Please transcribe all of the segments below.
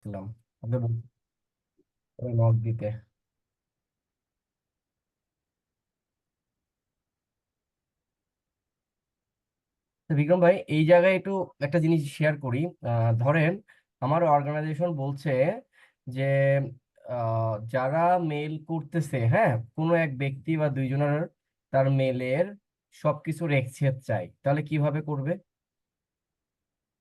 দিলাম। আপনি নক দিতে। তো বিক্রম ভাই, এই জায়গায় একটু একটা জিনিস শেয়ার করি। ধরেন আমার অর্গানাইজেশন বলছে যে যারা মেল করতেছে, হ্যাঁ, কোনো এক ব্যক্তি বা দুইজনের তার মেলের সবকিছুর এক্সচেঞ্জ চাই, তাহলে কিভাবে করবে?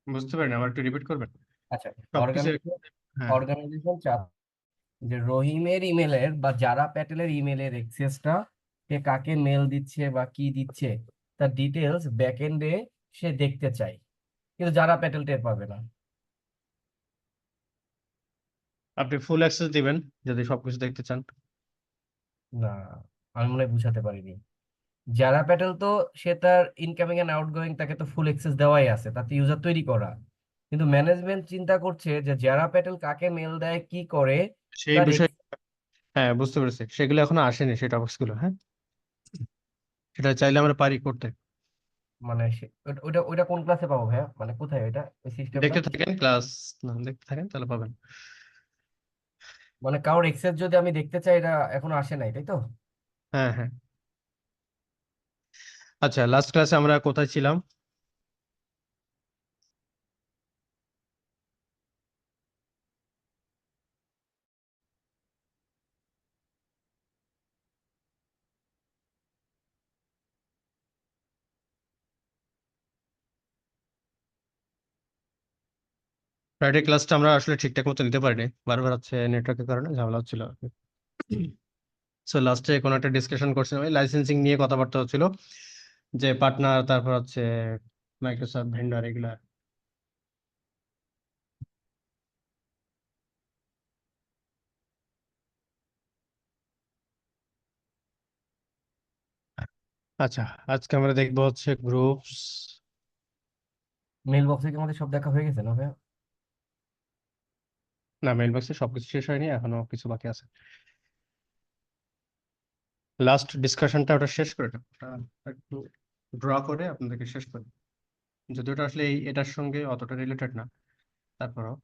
বুঝতে পারেন, আবার একটু রিপিট করবেন আচ্ছা, সবকিছু। অর্গানাইজেশন হ্যাঁ, অর্গানাইজেশন যে রহিমের ইমেলের বা যারা প্যাটেলের ইমেলের এক্সেসটা, কে কাকে মেল দিচ্ছে বা কি দিচ্ছে, তার ডিটেলস ব্যাকএন্ডে সে দেখতে চায়, কিন্তু যারা প্যাটেল টের পাবে না। আপনি ফুল অ্যাক্সেস দিবেন যদি সবকিছু দেখতে চান। না, আমি মনে হয় বুঝাতে পারিনি। যারা প্যাটেল তো সে তার ইনকামিং এন্ড আউটগোয়িং তাকে তো ফুল অ্যাক্সেস দেওয়াই আছে, তাতে ইউজার তৈরি করা। কিন্তু ম্যানেজমেন্ট চিন্তা করছে যে যারা প্যাটেল কাকে মেল দেয় কি করে, সেই তার বিষয়, হ্যাঁ বুঝতে পেরেছি, সেগুলো এখনো আসেনি সেই টপিকস গুলো। হ্যাঁ, সেটা চাইলে আমরা পারি করতে। মানে ওটা ওটা ওটা কোন ক্লাসে পাবো ভাইয়া, মানে কোথায় ওইটা, ওই সিস্টেমটা? দেখতে থাকেন ক্লাস, না দেখতে থাকেন তাহলে পাবেন। মানে কারোর এক্সেস যদি আমি দেখতে চাই, এটা এখনো আসে নাই, তাই তো? হ্যাঁ হ্যাঁ। আচ্ছা, লাস্ট ক্লাসে আমরা কোথায় ছিলাম? ফ্রাইডে ক্লাসটা আমরা আসলে ঠিকঠাক মতো নিতে পারিনি, বারবার হচ্ছে নেটওয়ার্কের কারণে ঝামেলা হচ্ছিল আর কি। সো লাস্টে কোনো একটা ডিসকাশন করছিলাম, ওই লাইসেন্সিং নিয়ে কথাবার্তা হচ্ছিল, যে পার্টনার, তারপর হচ্ছে মাইক্রোসফট ভেন্ডর এগুলা। আচ্ছা, আজকে আমরা দেখবো হচ্ছে গ্রুপস। মেল বক্সে কি আমাদের সব দেখা হয়ে গেছে না ভাইয়া? না, মেইল বক্সে সবকিছু শেষ হয়নি, এখনো কিছু বাকি আছে। লাস্ট ডিসকাশনটা ওটা শেষ করে দাও। ওটা একটু ড্র করে আপনাদেরকে শেষ করি, যদি ওটা আসলে এটার সঙ্গে অতটা রিলেটেড না, তারপরও।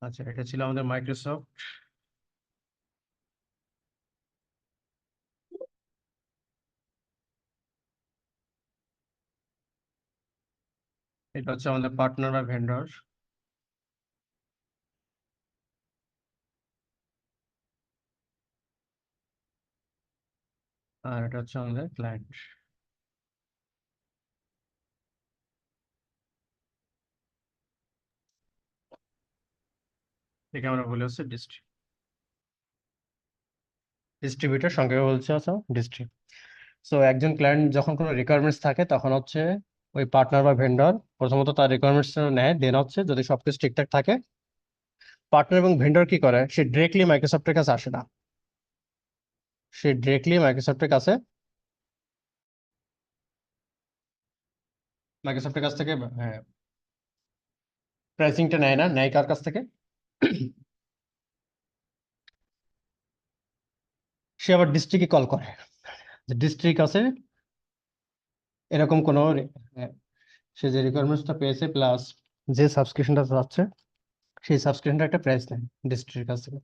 আচ্ছা, এটা ছিল আমাদের মাইক্রোসফট। এটা হচ্ছে আমাদের পার্টনার বা ভেন্ডর। আর এটা হচ্ছে আমাদের ক্লায়েন্ট। একে আমরা বলি হচ্ছে ডিস্ট্রিবিউটর, সংক্ষেপে বলছে আচ্ছা ডিস্ট্রিবিউটর। সো একজন ক্লায়েন্ট যখন কোনো রিকোয়ারমেন্টস থাকে, তখন হচ্ছে ওই পার্টনার বা ভেন্ডর প্রথমত তার রিকোয়ারমেন্টস নেয়, দেন হচ্ছে যদি সবকিছু ঠিকঠাক থাকে, পার্টনার এবং ভেন্ডর কি করে, সে ডিরেক্টলি মাইক্রোসফটের কাছে আসে না, সে ডিরেক্টলি মাইক্রোসফটের কাছে, মাইক্রোসফটের কাছ থেকে প্রাইসিংটা নেয় না, নেয় কার কাছ থেকে? সে আবার ডিস্ট্রিক্টে কল করে, যে ডিস্ট্রিক্ট আছে এরকম কোনো সে যে রিকোয়ারমেন্টসটা পেয়েছে প্লাস যে সাবস্ক্রিপশনটা চাচ্ছে, সেই সাবস্ক্রিপশনটা একটা প্রাইস নেয় ডিস্ট্রিক্টের কাছ থেকে।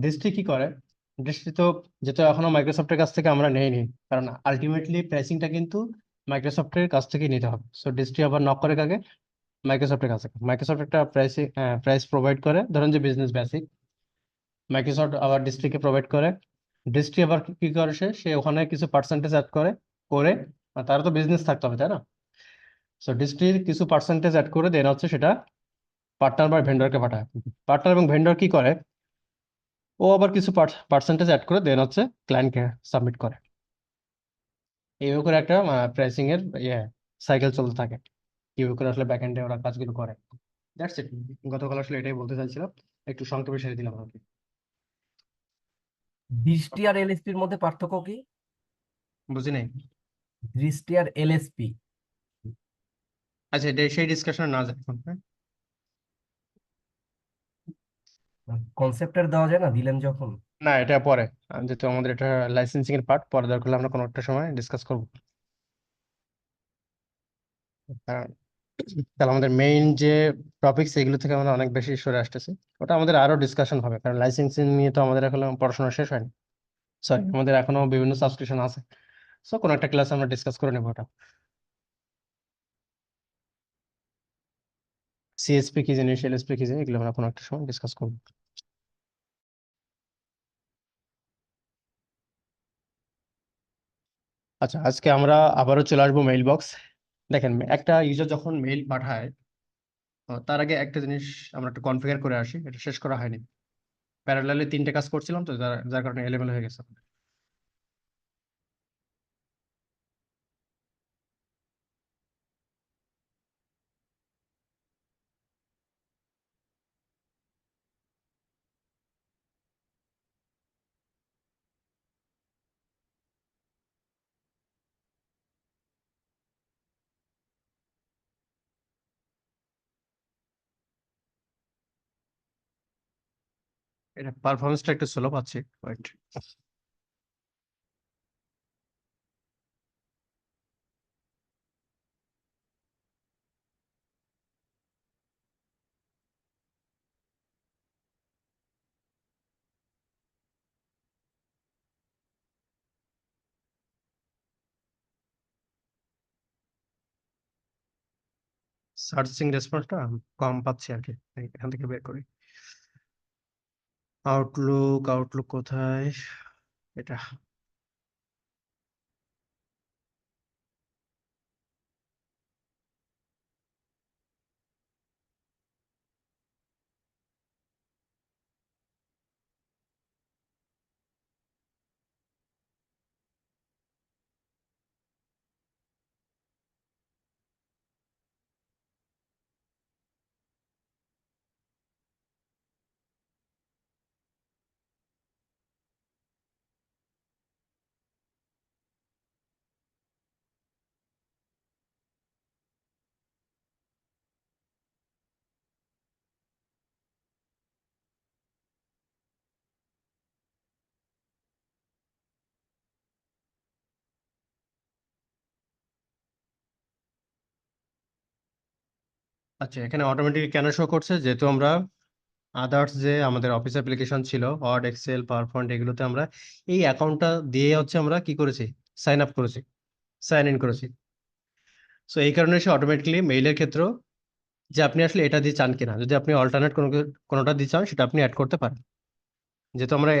ডিস্ট্রিক্ট কি করে, ডিস্ট্রিক্ট তো যেহেতু এখনো মাইক্রোসফটের কাছ থেকে আমরা নেইনি, কারণ আলটিমেটলি প্রাইসিংটা কিন্তু মাইক্রোসফটের কাছ থেকেই নিতে হবে। সো ডিস্ট্রিক্ট আবার নক করে কাকে? মাইক্রোসফটের কাছে। মাইক্রোসফট একটা প্রাইস প্রোভাইড করে, ধরেন যে বিজনেস বেসিক, মাইক্রোসফট আবার ডিস্ট্রিক্টকে প্রোভাইড করে। ডিস্ট্রিক্ট আবার কি করে, সে ওখানে কিছু পার্সেন্টেজ অ্যাড করে করে তারা তো বিজনেস থাকতে হবে, তাই না? সো ডিস্ট্রিক্ট কিছু পার্সেন্টেজ অ্যাড করে দেন হচ্ছে সেটা পার্টনার বা ভেন্ডরকে পাঠায়। পার্টনার এবং ভেন্ডর কি করে, ও আবার কিছু পার্সেন্টেজ অ্যাড করে দেন হচ্ছে ক্লায়েন্টকে সাবমিট করে। এইভাবে করে একটা প্রাইসিং এর সাইকেল চলতে থাকে। কিভাবে করে আসলে ব্যাকএন্ডে ওরা কাজগুলো করে। That's it. গতকাল আসলে এটাই বলতে চাইছিলাম, একটু সংক্ষেপে সেরে দিলাম আর কি। দৃষ্টি আর এলএসপির মধ্যে পার্থক্য কি? বুঝি নাই। দৃষ্টি আর এলএসপি আচ্ছা, সেই ডিসকাশনে না যায় এখন, হ্যাঁ। কনসেপ্টের দেওয়া যায় না, দিলেন যখন। না, এটা পরে, যেহেতু আমাদের এটা লাইসেন্সিং এর পার্ট, পরে দরকার হলে আমরা কোনো একটা সময় ডিসকাস করবো। কারণ তাহলে আমাদের মেইন যে টপিকস, এগুলো থেকে আমরা অনেক বেশি সরে আসতেছি। ওটা আমাদের আরো ডিসকাশন হবে, কারণ লাইসেন্সিং নিয়ে তো আমাদের এখনো পড়াশোনা শেষ হয়নি। সরি, আমাদের এখনো বিভিন্ন সাবস্ক্রিপশন আছে। সো কোনো একটা ক্লাসে আমরা ডিসকাস করে নেবো ওটা। সিএসপি কি জিনিস, এলএসপি কি জিনিস, এগুলো আমরা কোনো একটা সময় ডিসকাস করবো। আচ্ছা, আজকে আমরা আবারও চলে আসবো মেইল বক্স। দেখেন, একটা ইউজার যখন মেইল পাঠায়, তার আগে একটা জিনিস আমরা একটু কনফিগার করে আসি, এটা শেষ করা হয়নি। প্যারালালি তিনটে কাজ করছিলাম তো, যার যার কারণে এলোমেলো হয়ে গেছে। এটা পারফরমেন্সটা একটু স্লো পাচ্ছি, ওয়েট। সার্চিং রেসপন্সটা কম পাচ্ছি আর কি, এখান থেকে বের করি। আউটলুক, আউটলুক কোথায়? এটা। আচ্ছা, এখানে অটোমেটিক কেন শো করছে? যেহেতু আমরা আদার্স যে আমাদের অফিস অ্যাপ্লিকেশন ছিল, ওয়ার্ড, এক্সেল, পাওয়ার পয়েন্ট, এগুলোতে আমরা এই অ্যাকাউন্টটা দিয়ে হচ্ছে আমরা কি করেছি, সাইন আপ করেছি, সাইন ইন করেছি। সো এই কারণে সে অটোমেটিকলি মেইলের ক্ষেত্রেও, যে আপনি আসলে এটা দিয়ে চান কিনা, যদি আপনি অল্টারনেট কোনোটা দিয়ে চান, সেটা আপনি অ্যাড করতে পারেন। যেহেতু আমরা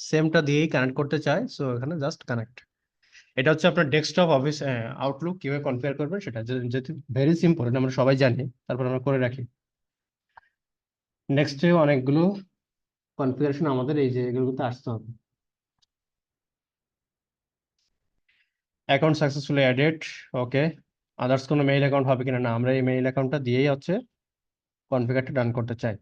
সেমটা দিয়েই কানেক্ট করতে চাই, সো এখানে জাস্ট কানেক্ট। এটা হচ্ছে আপনার ডেস্কটপ অফিস আউটলুক কিভাবে কনফিগার করবেন সেটা, যেহেতু ভেরি সিম্পল, এটা আমরা সবাই জানি, তারপর আমরা করে রাখি। নেক্সটে অনেকগুলো কনফিগারেশন আমাদের এই যে এগুলোতে আসতে হবে। অ্যাকাউন্ট সাকসেসফুলি অ্যাডেড, ওকে। আদার্স কোনো মেইল অ্যাকাউন্ট হবে কিনা, না, আমরা এই মেইল অ্যাকাউন্টটা দিয়েই হচ্ছে কনফিগারটা ডান করতে চাই।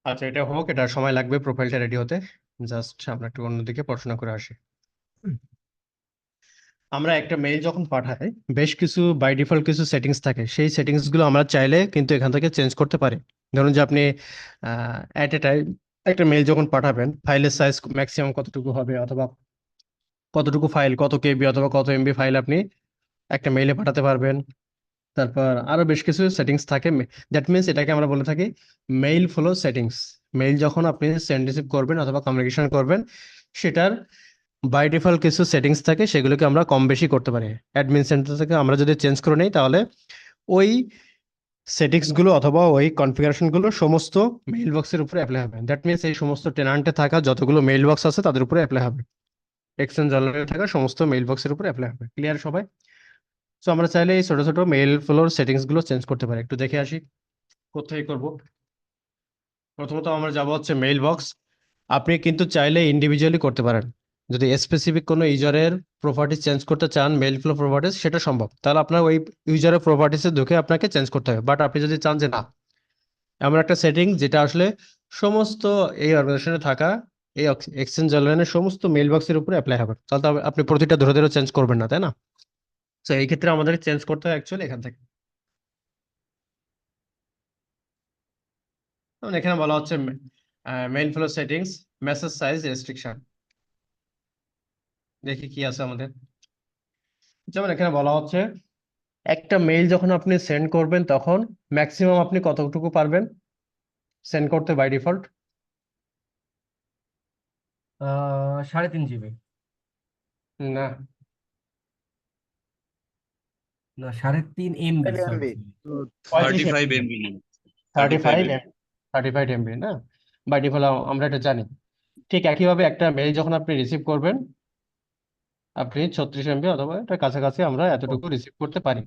আচ্ছা, এটা হোক, এটা সময় লাগবে প্রোফাইলটা রেডি হতে। জাস্ট আমরা একটু অন্যদিকে পড়াশোনা করে আসি। আমরা একটা মেইল যখন পাঠাই, বেশ কিছু বাই ডিফল্ট কিছু সেটিংস থাকে, সেই সেটিংস গুলো আমরা চাইলে কিন্তু এখান থেকে চেঞ্জ করতে পারি। ধরুন যে আপনি অ্যাট এ টাইম একটা মেইল যখন পাঠাবেন, ফাইলের সাইজ ম্যাক্সিমাম কতটুকু হবে, অথবা কতটুকু ফাইল, কত কেবি অথবা কত এমবি ফাইল আপনি একটা মেইলে পাঠাতে পারবেন। তারপর আরো বেশ কিছু সেটিংস থাকে। দ্যাট মিনস এটাকে আমরা বলে থাকি মেইল ফ্লো সেটিংস। মেইল যখন আপনি সেন্ড রিসিভ করবেন অথবা কমিউনিকেশন করবেন, সেটার বাই ডিফল্ট কিছু সেটিংস থাকে, সেগুলোকে আমরা কম বেশি করতে পারি। অ্যাডমিন সেন্টার থেকে আমরা যদি চেঞ্জ করে নিই, তাহলে ওই সেটিংস গুলো অথবা ওই কনফিগারেশন গুলো সমস্ত মেইল বক্সের উপরে অ্যাপ্লাই হবে। দ্যাট মিনস এই সমস্ত টেনান্টে থাকা যতগুলো মেইল বক্স আছে তাদের উপরে অ্যাপ্লাই হবে, এক্সচেঞ্জ অনলাইনে থাকা সমস্ত মেইল বক্সের উপরে অ্যাপ্লাই হবে। ক্লিয়ার সবাই? সো আমরা চাইলে এই ছোট ছোট মেইল ফ্লোর সেটিংস গুলো চেঞ্জ করতে পারি। একটু দেখে আসি কোথায় করব। প্রথমত আমরা যাব হচ্ছে মেইল বক্স। আপনি কিন্তু চাইলে ইন্ডিভিজুয়ালি করতে পারেন। যদি স্পেসিফিক কোনো ইউজারের প্রপার্টিস চেঞ্জ করতে চান, মেইল ফ্লো প্রপার্টিস, সেটা সম্ভব। তাহলে আপনার ওই ইউজারের প্রপার্টিসে ঢুকে আপনাকে চেঞ্জ করতে হবে। বাট আপনি যদি চান যে না, এমন একটা সেটিং যেটা আসলে সমস্ত এই অর্গানাইজেশনে থাকা এই এক্সচেঞ্জ অনলাইনের সমস্ত মেইল বক্সের উপরে অ্যাপ্লাই হবে, তাহলে তো আপনি প্রতিটা ধরে ধরে চেঞ্জ করবেন না, তাই না? তো এই ক্ষেত্রে আমাদের চেঞ্জ করতে হয় অ্যাকচুয়ালি এখান থেকে। যেমন এখানে বলা হচ্ছে mail flow settings, message size restriction. দেখি কি আছে আমাদের। যেমন এখানে বলা হচ্ছে একটা মেইল যখন আপনি সেন্ড করবেন তখন ম্যাক্সিমাম আপনি কতটুকু পারবেন সেন্ড করতে বাই ডিফল্ট? 3.5 GB। না, না, 3.5 MB, সরি এমবি। সরি। তো 35 35 এমবি। এমবি নেই, 35 35 এমবি। 35 এমবি না, বাই ডিফল্ট আমরা এটা জানি। ঠিক একইভাবে একটা মেইল যখন আপনি রিসিভ করবেন, আপনি 36 এমবি অথবা এটার কাছাকাছি আমরা এতটুকু রিসিভ করতে পারি।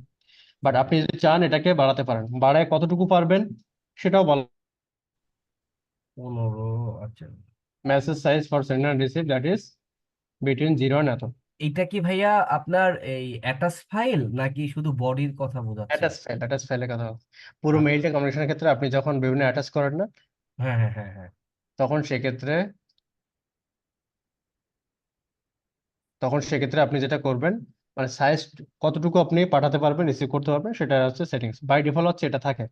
বাট আপনি যদি চান এটাকে বাড়াতে পারেন, বাড়ায় কতটুকু পারবেন সেটাও বলা। 15, আচ্ছা। Message size for send and receive that is between 0 and এত। এইটা কি ভাইয়া আপনার এই অ্যাটাচ ফাইল নাকি শুধু বডির কথা বোঝাচ্ছে? অ্যাটাচ ফাইলের কথা বলছি। পুরো আচ্ছা। মেইলটা কমিউনিকেশনের ক্ষেত্রে আপনি যখন বিভিন্ন অ্যাটাচ করেন না, হ্যাঁ হ্যাঁ হ্যাঁ হ্যাঁ। তখন সেক্ষেত্রে আপনি যেটা করবেন, মানে সাইজ কতটুকু আপনি পাঠাতে পারবেন, রিসিভ করতে পারবেন, সেটা হচ্ছে সেটিংস। বাই ডিফল্ট হচ্ছে এটা থাকে।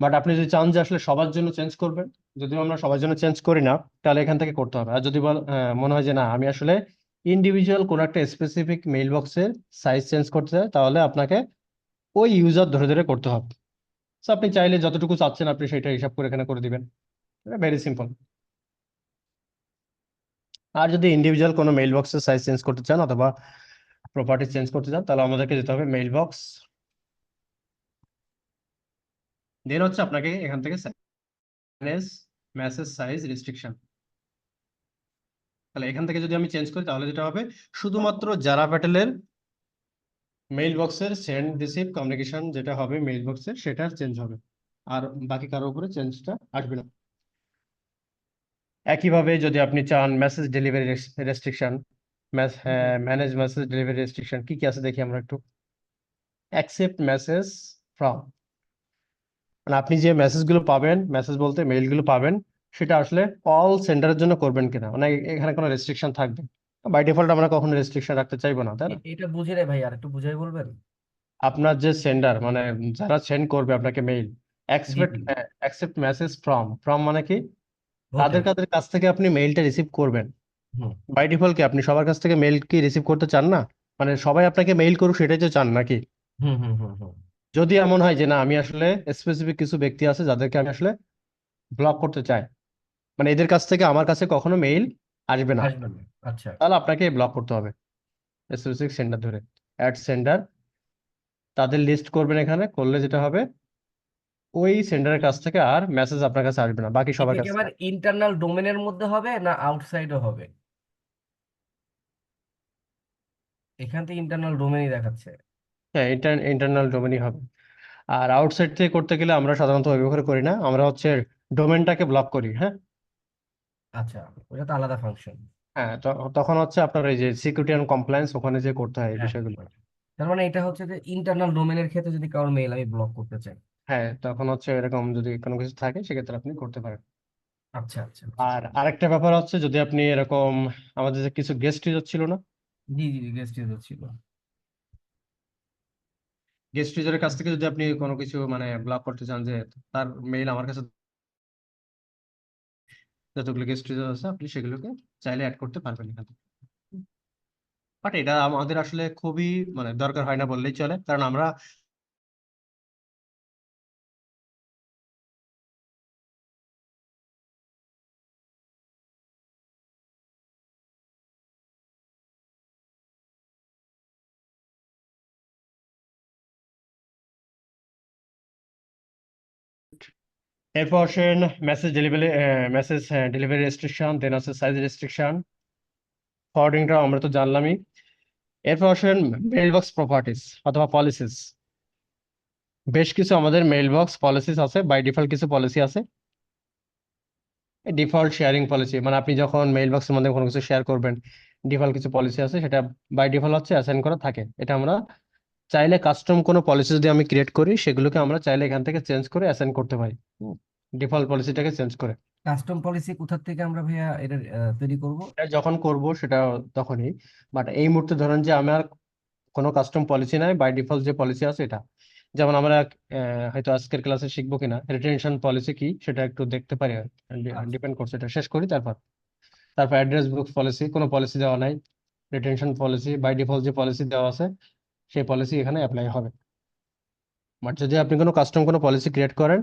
বাট আপনি যদি চান যে আসলে সবার জন্য চেঞ্জ করবেন, যদিও আমরা সবার জন্য চেঞ্জ করি না, তাহলে এখান থেকে করতে হবে। আর যদি মনে হয় যে না, আমি আসলে ইন্ডিভিজুয়াল কোনো একটা স্পেসিফিক মেইল বক্সের সাইজ চেঞ্জ করতে চাই, তাহলে আপনাকে ওই ইউজার ধরে ধরে করতে হবে। তো আপনি চাইলে যতটুকু চাচ্ছেন আপনি সেটা হিসাব করে এখানে করে দিবেন। Very simple. আর যদি ইন্ডিভিজুয়াল কোনো মেইল বক্সের সাইজ চেঞ্জ করতে চান অথবা প্রপার্টি চেঞ্জ করতে চান, তাহলে আমাদেরকে যেতে হবে মেইল বক্স। দেন হচ্ছে আপনাকে এখান থেকে ম্যানেজ মেসেজ সাইজ রেস্ট্রিকশন। তাহলে এখান থেকে যদি আমি চেঞ্জ করি তাহলে যেটা হবে, শুধুমাত্র জারা প্যাটেলের মেইল বক্সের সেন্ড রিসিভ কমিউনিকেশন যেটা হবে মেইল বক্সের, সেটা চেঞ্জ হবে। আর বাকি কারো উপরে চেঞ্জটা আসবে না। একইভাবে যদি আপনি চান message delivery restriction, manage message delivery restriction কি কি আছে দেখি আমরা একটু। অ্যাকসেপ্ট মেসেজ ফ্রম, মানে আপনি যে মেসেজগুলো পাবেন, মেসেজ বলতে মেইলগুলো পাবেন, সেটা আসলে অল সেন্ডারের জন্য করবেন কিনা, মানে এখানে কোনো রেস্ট্রিকশন থাকবে। বাই ডিফল্ট আমরা কখনো রেস্ট্রিকশন রাখতে চাইবো না, তাই না? এটা বুঝি নাই ভাই, আর একটু বুঝাই বলবেন? আপনার যে সেন্ডার, মানে যারা সেন্ড করবে আপনাকে mail, G accept G. Accept message from, মানে কি? হতে। কাদের কাদের কাছ থেকে আপনি মেইলটা রিসিভ করবেন। হুম বাই ডিফল্ট কি আপনি সবার কাছ থেকে মেইল কি রিসিভ করতে চান না? মানে সবাই আপনাকে মেইল করুক সেটাই তো চান নাকি? হুম হুম হুম হুম। যদি এমন হয় যে না, আমি আসলে স্পেসিফিক কিছু ব্যক্তি আছে যাদেরকে আমি আসলে ব্লক করতে চাই, মানে এদের কাছ থেকে আমার কাছে কখনো মেইল আসবে না, আসবেন না, আচ্ছা। তাহলে আপনাকে ব্লক করতে হবে স্পেসিফিক সেন্ডার ধরে। অ্যাড সেন্ডার, তাদের লিস্ট করবেন এখানে, করলে যেটা হবে ওই সেন্ডারের কাছ থেকে আর মেসেজ আপনার কাছে আসবে না, বাকি এটা সবার কি কাছে। আবার ইন্টারনাল ডোমেনের মধ্যে হবে না আউটসাইডও হবে? এখান থেকে ইন্টারনাল ডোমেনই দেখাচ্ছে। হ্যাঁ, ইন্টারনাল ডোমেনই হবে। আর আউটসাইড থেকে করতে গেলে আমরা সাধারণত ওইভাবে করে করি না, আমরা হচ্ছে ডোমেনটাকে ব্লক করি। হ্যাঁ, আচ্ছা, ওটা তো আলাদা ফাংশন। হ্যাঁ, তখন হচ্ছে আপনার এই যে সিকিউরিটি অ্যান্ড কমপ্লায়েন্স, ওখানে যে করতে হয় এই হ্যাঁ বিষয়গুলো। হ্যাঁ। তার মানে এটা হচ্ছে যে ইন্টারনাল ডোমেনের ক্ষেত্রে যদি কারোর মেইল আমি ব্লক করতে চাই। হ্যাঁ, তখন হচ্ছে এরকম যদি কোনো কিছু থাকে সেক্ষেত্রে আপনি করতে পারেন। আচ্ছা আচ্ছা আচ্ছা। আর আরেকটা ব্যাপার হচ্ছে, যদি আপনি এরকম আমাদের যে কিছু গেস্ট ইউজার ছিল না, জি জি, গেস্ট ইউজার ছিল। গেস্ট ইউজারের কাছ থেকে যদি আপনি কোনো কিছু মানে ব্লক করতে চান, যে তার মেইল আমার কাছে, যতগুলো গেস্ট ইউজার আছে আপনি সেগুলোকে চাইলে অ্যাড করতে পারবেন এখান থেকে। বাট এটা আমাদের আসলে খুবই মানে দরকার হয় না বললেই চলে, কারণ আমরা এরপর আসেন মেসেজ ডেলিভারি রেস্ট্রিকশন, দেন আছে সাইজ রেস্ট্রিকশন। ফরওয়ার্ডিংটা আমরা তো জানলামই। এরপর আসেন মেইলবক্স প্রপার্টিস অথবা পলিসিস। বেশ কিছু আমাদের মেইলবক্স পলিসিস আছে, বাই ডিফল্ট কিছু পলিসি আছে। ডিফল্ট শেয়ারিং পলিসি মানে আপনি যখন মেইল বক্সের মধ্যে কোনো কিছু শেয়ার করবেন, ডিফল্ট কিছু পলিসি আছে, সেটা বাই ডিফল্ট হচ্ছে অ্যাসাইন করা থাকে। এটা আমরা চাইলে কাস্টম কোনো পলিসি যদি আমি ক্রিয়েট করি, সেগুলোকে আমরা চাইলে এখান থেকে চেঞ্জ করে অ্যাসাইন করতে পারি, ডিফল্ট পলিসিটাকে চেঞ্জ করে। কাস্টম পলিসি কোথা থেকে আমরা ভাইয়া এটা তৈরি করব? এটা যখন করব সেটা তখনই, বাট এই মুহূর্তে ধরেন যে আমার কোনো কাস্টম পলিসি নাই, বাই ডিফল্ট যে পলিসি আছে এটা। যেমন আমরা হয়তো আজকের ক্লাসে শিখবো কিনা রিটেনশন পলিসি কি সেটা একটু দেখতে পারি, আচ্ছা। ডিপেন্ড করছে, এটা শেষ করি তারপর। তারপর অ্যাড্রেস বুক পলিসি, কোনো পলিসি দেওয়া নাই। রিটেনশন পলিসি বাই ডিফল্ট যে পলিসি দেওয়া আছে সেই পলিসি এখানে অ্যাপ্লাই হবে। বাট যদি আপনি কোনো কাস্টম কোনো পলিসি ক্রিয়েট করেন,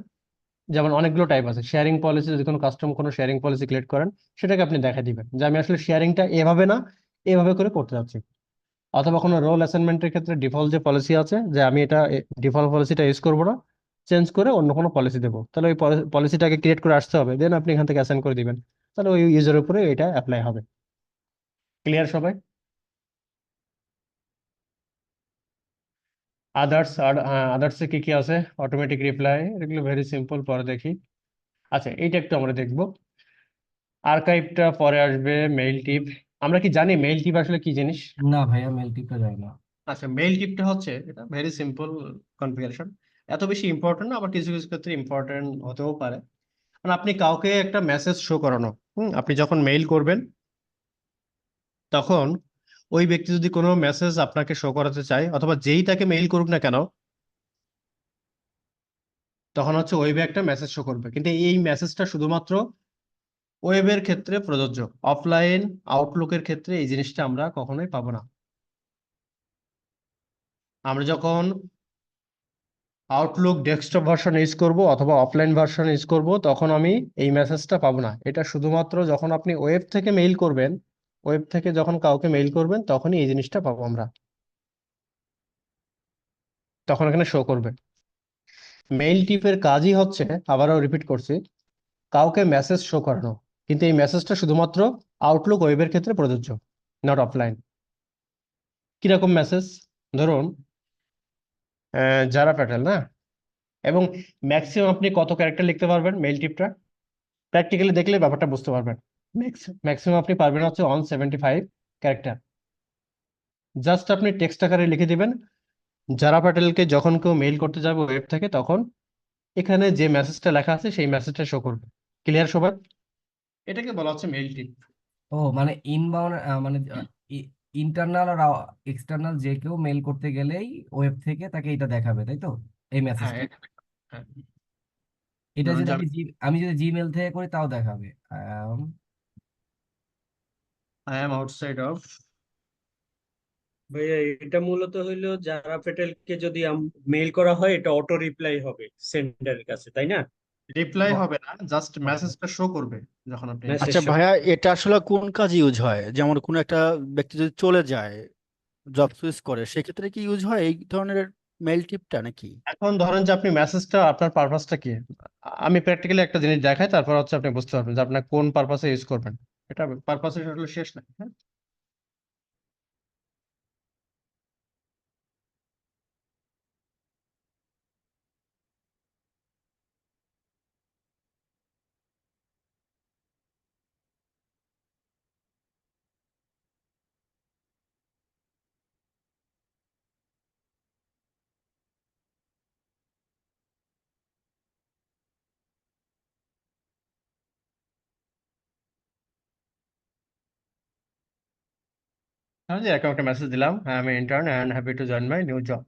যেমন অনেকগুলো টাইপ আছে শেয়ারিং পলিসি, যদি কোনো কাস্টম কোনো শেয়ারিং পলিসি ক্রিয়েট করেন, সেটাকে আপনি দেখা দিবেন যে আমি আসলে শেয়ারিংটা এভাবে না এভাবে করে করতে যাচ্ছি। অথবা কোনো রোল অ্যাসাইনমেন্টের ক্ষেত্রে ডিফল্ট যে পলিসি আছে যে আমি এটা ডিফল্ট পলিসিটা ইউজ করবো না, চেঞ্জ করে অন্য কোনো পলিসি দেবো, তাহলে ওই পলিসিটাকে ক্রিয়েট করে আসতে হবে, দেন আপনি এখান থেকে অ্যাসাইন করে দিবেন, তাহলে ওই ইউজারের উপরে এটা অ্যাপ্লাই হবে। ক্লিয়ার সবাই? আদার্স, আর আদার্সে কি কি আছে? অটোমেটিক রিপ্লাই, এগুলো ভেরি সিম্পল, পরে দেখি। আচ্ছা, এইটা একটু আমরা দেখবো। আর্কাইভটা পরে আসবে। মেইল টিপ, আমরা কি জানি মেইল টিপ আসলে কি জিনিস? না ভাইয়া, মেল টিপটা যায় না। আচ্ছা, মেইল টিপটা হচ্ছে এটা ভেরি সিম্পল কনফিগারেশন, এত বেশি ইম্পর্টেন্ট না, আবার কিছু কিছু ক্ষেত্রে ইম্পর্টেন্ট হতেও পারে। মানে আপনি কাউকে একটা মেসেজ শো করানো, আপনি যখন মেইল করবেন তখন ওই ব্যক্তি যদি কোনো মেসেজ আপনাকে শো করাতে চায়, অথবা যেই তাকে মেইল করুক না কেন, তখন হচ্ছে ওয়েবে একটা মেসেজ শো করবে, কিন্তু এই মেসেজটা শুধুমাত্র ওয়েবের ক্ষেত্রে প্রযোজ্য। অফলাইন আউটলুকের ক্ষেত্রে এই জিনিসটা আমরা কখনোই পাবো না। আমরা যখন আউটলুক ডেস্কটপ ভার্সন ইউজ করব অথবা অফলাইন ভার্সন ইউজ করব, তখন আমি এই মেসেজটা পাবো না। এটা শুধুমাত্র যখন আপনি ওয়েব থেকে মেইল করবেন, ওয়েব থেকে যখন কাউকে মেইল করবেন, তখনই এই জিনিসটা পাবো আমরা, তখন এখানে শো করবে। মেইল টিপের কাজই হচ্ছে, আবারও রিপিট করছি, কাউকে মেসেজ শো করানো, কিন্তু এই মেসেজটা শুধুমাত্র আউটলুক ওয়েবের ক্ষেত্রে প্রযোজ্য, নট অফলাইন। কিরকম মেসেজ? ধরুন যারা প্যাটেল না, এবং ম্যাক্সিমাম আপনি কত ক্যারেক্টার লিখতে পারবেন মেইল টিপটা? প্র্যাকটিক্যালি দেখলে ব্যাপারটা বুঝতে পারবেন। ম্যাক্সিমাম আপনি পারবেন হচ্ছে 175 ক্যারেক্টার। জাস্ট আপনি টেক্সট আকারে লিখে দিবেন, যারা প্যাটেলকে যখন কেউ মেইল করতে যাবে ওয়েব থেকে, তখন এখানে যে মেসেজটা লেখা আছে সেই মেসেজটা শো করবে। ক্লিয়ার সবার? এটাকে বলা হচ্ছে মেইল টিপ। ও মানে ইনবাউন্ড, মানে ইন্টারনাল আর এক্সটার্নাল যে কেউ মেল করতে গেলেই ওয়েব থেকে তাকে এটা দেখাবে, তাই তো? এই হ্যাঁ, মেসেজটা। হ্যাঁ। এটা ধরুন যদি যে আমি যদি জিমেল থেকে করি তাও দেখাবে। I am outside of. ভাইয়া এটা মূলত হইলো যারা পেটেলকে যদি মেইল করা হয় এটা অটো রিপ্লাই হবে সেন্ডারের কাছে, তাই না? রিপ্লাই হবে না, জাস্ট মেসেজটা শো করবে যখন আপনি। মেসেজ আচ্ছা শো। ভাইয়া, এটা আসলে কোন কাজে ইউজ হয়? যেমন কোন একটা ব্যক্তি যদি চলে যায়, জব সুইচ করে, সেক্ষেত্রে কি ইউজ হয় এই ধরনের মেইল টিপটা নাকি? এখন ধরেন যে আপনি মেসেজটা, আপনার পারপাসটা কি, আমি প্র্যাকটিক্যালি একটা জিনিস দেখাই, তারপর হচ্ছে আপনি বুঝতে পারবেন যে আপনার কোন পারপাসে ইউজ করবেন। এটা পারপাসে আসলে শেষ নাই, হ্যাঁ? আমি যে এরকম একটা মেসেজ দিলাম, হ্যাঁ আমি intern and happy to join my new job.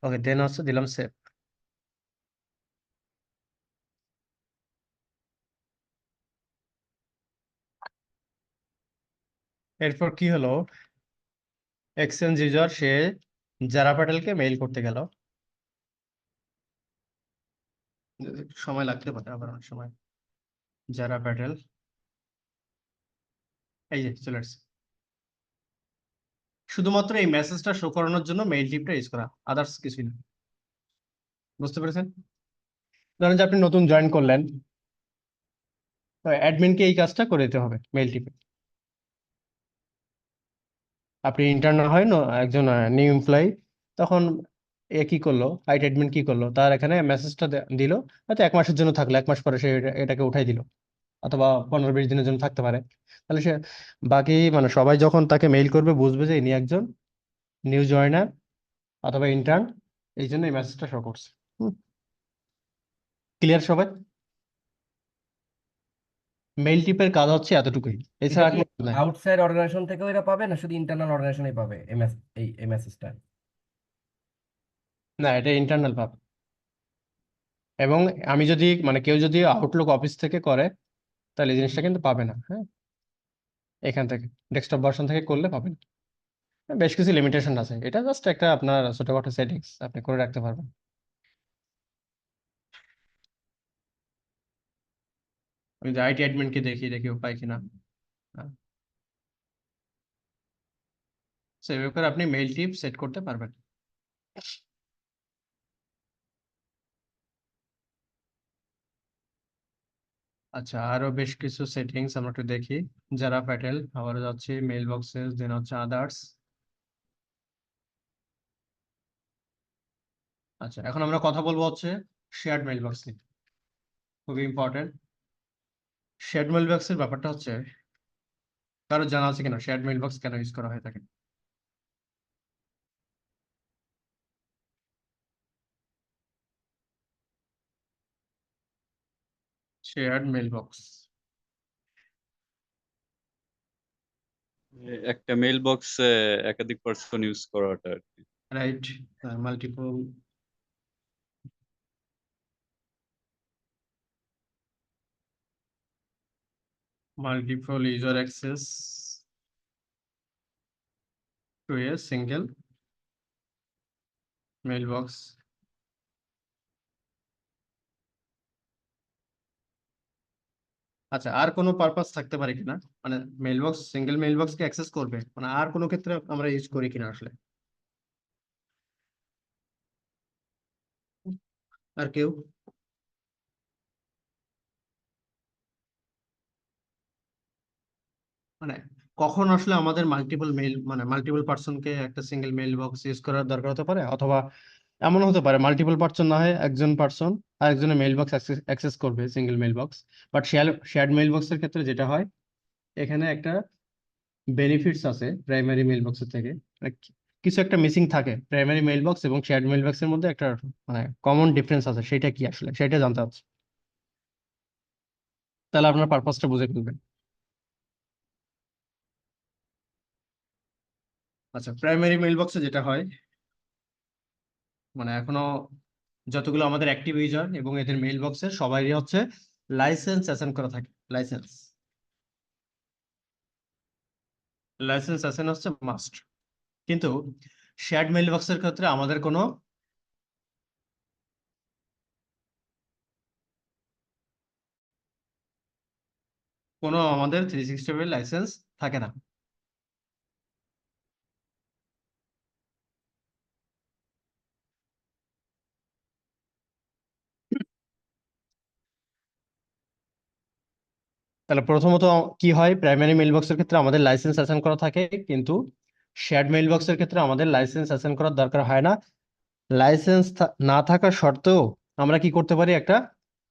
Okay, then হচ্ছে দিলাম সেভ। এরপর কি হলো, এক্সচেঞ্জ ইউজার সে যারা প্যাটেলকে মেইল করতে গেল, সময় লাগতে পারে আবার অনেক সময়। যারা প্যাটেল, এই যে চলে আসছে। শুধুমাত্র এই মেসেজটা শো করানোর জন্য মেইল টিপটা ইউজ করা, আদার্স কিছুই না। বুঝতে পেরেছেন? ধরেন যে আপনি নতুন জয়েন করলেন, তো অ্যাডমিনকে এই কাজটা করে দিতে হবে মেইল টিপে। আপনি ইন্টার্ন হয় না, একজন নিউ এমপ্লয়ি, তখন এ কি করলো, আইটি অ্যাডমিন কি করলো, তার এখানে মেসেজটা দিল, হয়তো 1 মাসের জন্য থাকলো, 1 মাস পরে সে এটাকে উঠাই দিল, অথবা 15-20 দিনের জন্য থাকতে পারে। তাহলে সে বাকি মানে সবাই যখন তাকে মেইল করবে বুঝবে যে ইনি একজন নিউ জয়েনার অথবা ইন্টার্ন, এই জন্য এই মেসেজটা শো করছে। ক্লিয়ার সবাই? মেইল টিপের কাজ হচ্ছে এতটুকুই, এটা এছাড়া আর কি কোনো কাজ নাই। আউটসাইড অর্গানাইজেশন থেকেও এটা পাবে, না শুধু ইন্টারনাল অর্গানাইজেশনই পাবে এই মেসেজটা? না, এটা ইন্টারনাল পাবে। এবং আমি যদি মানে কেউ যদি আউটলুক অফিস থেকে করে, তাহলে এই জিনিসটা কিন্তু পাবে না। হ্যাঁ, এখান থেকে ডেস্কটপ ভার্সন থেকে করলে পাবেন। বেশ কিছু লিমিটেশন আছে, এটা জাস্ট একটা আপনার ছোটখাটো সেটিংস আপনি করে রাখতে পারবেন। আমি যে আইটি অ্যাডমিনকে দেখি পাই কিনা। সেভাবে করে আপনি মেইল টিপ সেট করতে পারবেন। আচ্ছা, আরো বেশ কিছু সেটিংস আমরা একটু দেখি। যারা প্যাটেল, আবার যাচ্ছে মেইল বক্সেস, দেন হচ্ছে আদার্স। আচ্ছা, এখন আমরা কথা বলবো হচ্ছে শেয়ার্ড মেইল বক্স নিয়ে, খুবই ইম্পর্টেন্ট। শেয়ার্ড মেইল বক্সের ব্যাপারটা হচ্ছে, কারো জানা আছে কিনা শেয়ার্ড মেইল বক্স কেন ইউজ করা হয়ে থাকে? শেয়ার্ড মেইল বক্স, একটা মেইল বক্সে একাধিক পার্সন ইউজ করাটা আর কি। Right, multiple user access to a single mailbox. আচ্ছা, আর কোনো পারপাস থাকতে পারে কিনা, মানে মেইলবক্স, সিঙ্গেল মেইলবক্স কে অ্যাক্সেস করবে, মানে আর কোনো ক্ষেত্রে আমরা ইউজ করি কিনা আসলে? আর কেউ? মানে কখন আসলে আমাদের মাল্টিপল মেইল, মানে মাল্টিপল পার্সনকে একটা সিঙ্গেল মেইল বক্স ইউজ করার দরকার হতে পারে, অথবা এমন হতে পারে মাল্টিপল পার্সন না হয় একজন পার্সন আর একজনের মেইল বক্স অ্যাক্সেস করবে, single mail box. But shared mail বক্সের ক্ষেত্রে যেটা হয়, এখানে একটা বেনিফিটস আছে প্রাইমারি মেইল বক্সের থেকে, মানে কিছু একটা মিসিং থাকে প্রাইমারি মেইল বক্স এবং শেয়ার্ড মেইল বক্সের মধ্যে, একটা মানে কমন ডিফারেন্স আছে, সেটা কি আসলে, সেটা জানতে চাচ্ছি। তাহলে আপনার পারপাসটা বুঝে ফেলবেন। আচ্ছা, প্রাইমারি মেইল বক্সে যেটা হয়, মানে এখনো যতগুলো আমাদের অ্যাক্টিভ ইউজার এবং এদের মেইল বক্সে সবারই হচ্ছে লাইসেন্স অ্যাসাইন করা থাকে। লাইসেন্স লাইসেন্স অ্যাসাইন হচ্ছে মাস্ট। কিন্তু শেয়ার্ড মেইল বক্সের ক্ষেত্রে আমাদের কোনো আমাদের 365 লাইসেন্স থাকে না। তাহলে প্রথমত কি হয়, প্রাইমারি মেইল বক্সের ক্ষেত্রে আমাদের লাইসেন্স অ্যাসাইন করা থাকে, কিন্তু শেয়ার্ড মেইল বক্সের ক্ষেত্রে আমাদের লাইসেন্স অ্যাসাইন করার দরকার হয় না। লাইসেন্স না থাকা সত্ত্বেও আমরা কি করতে পারি, একটা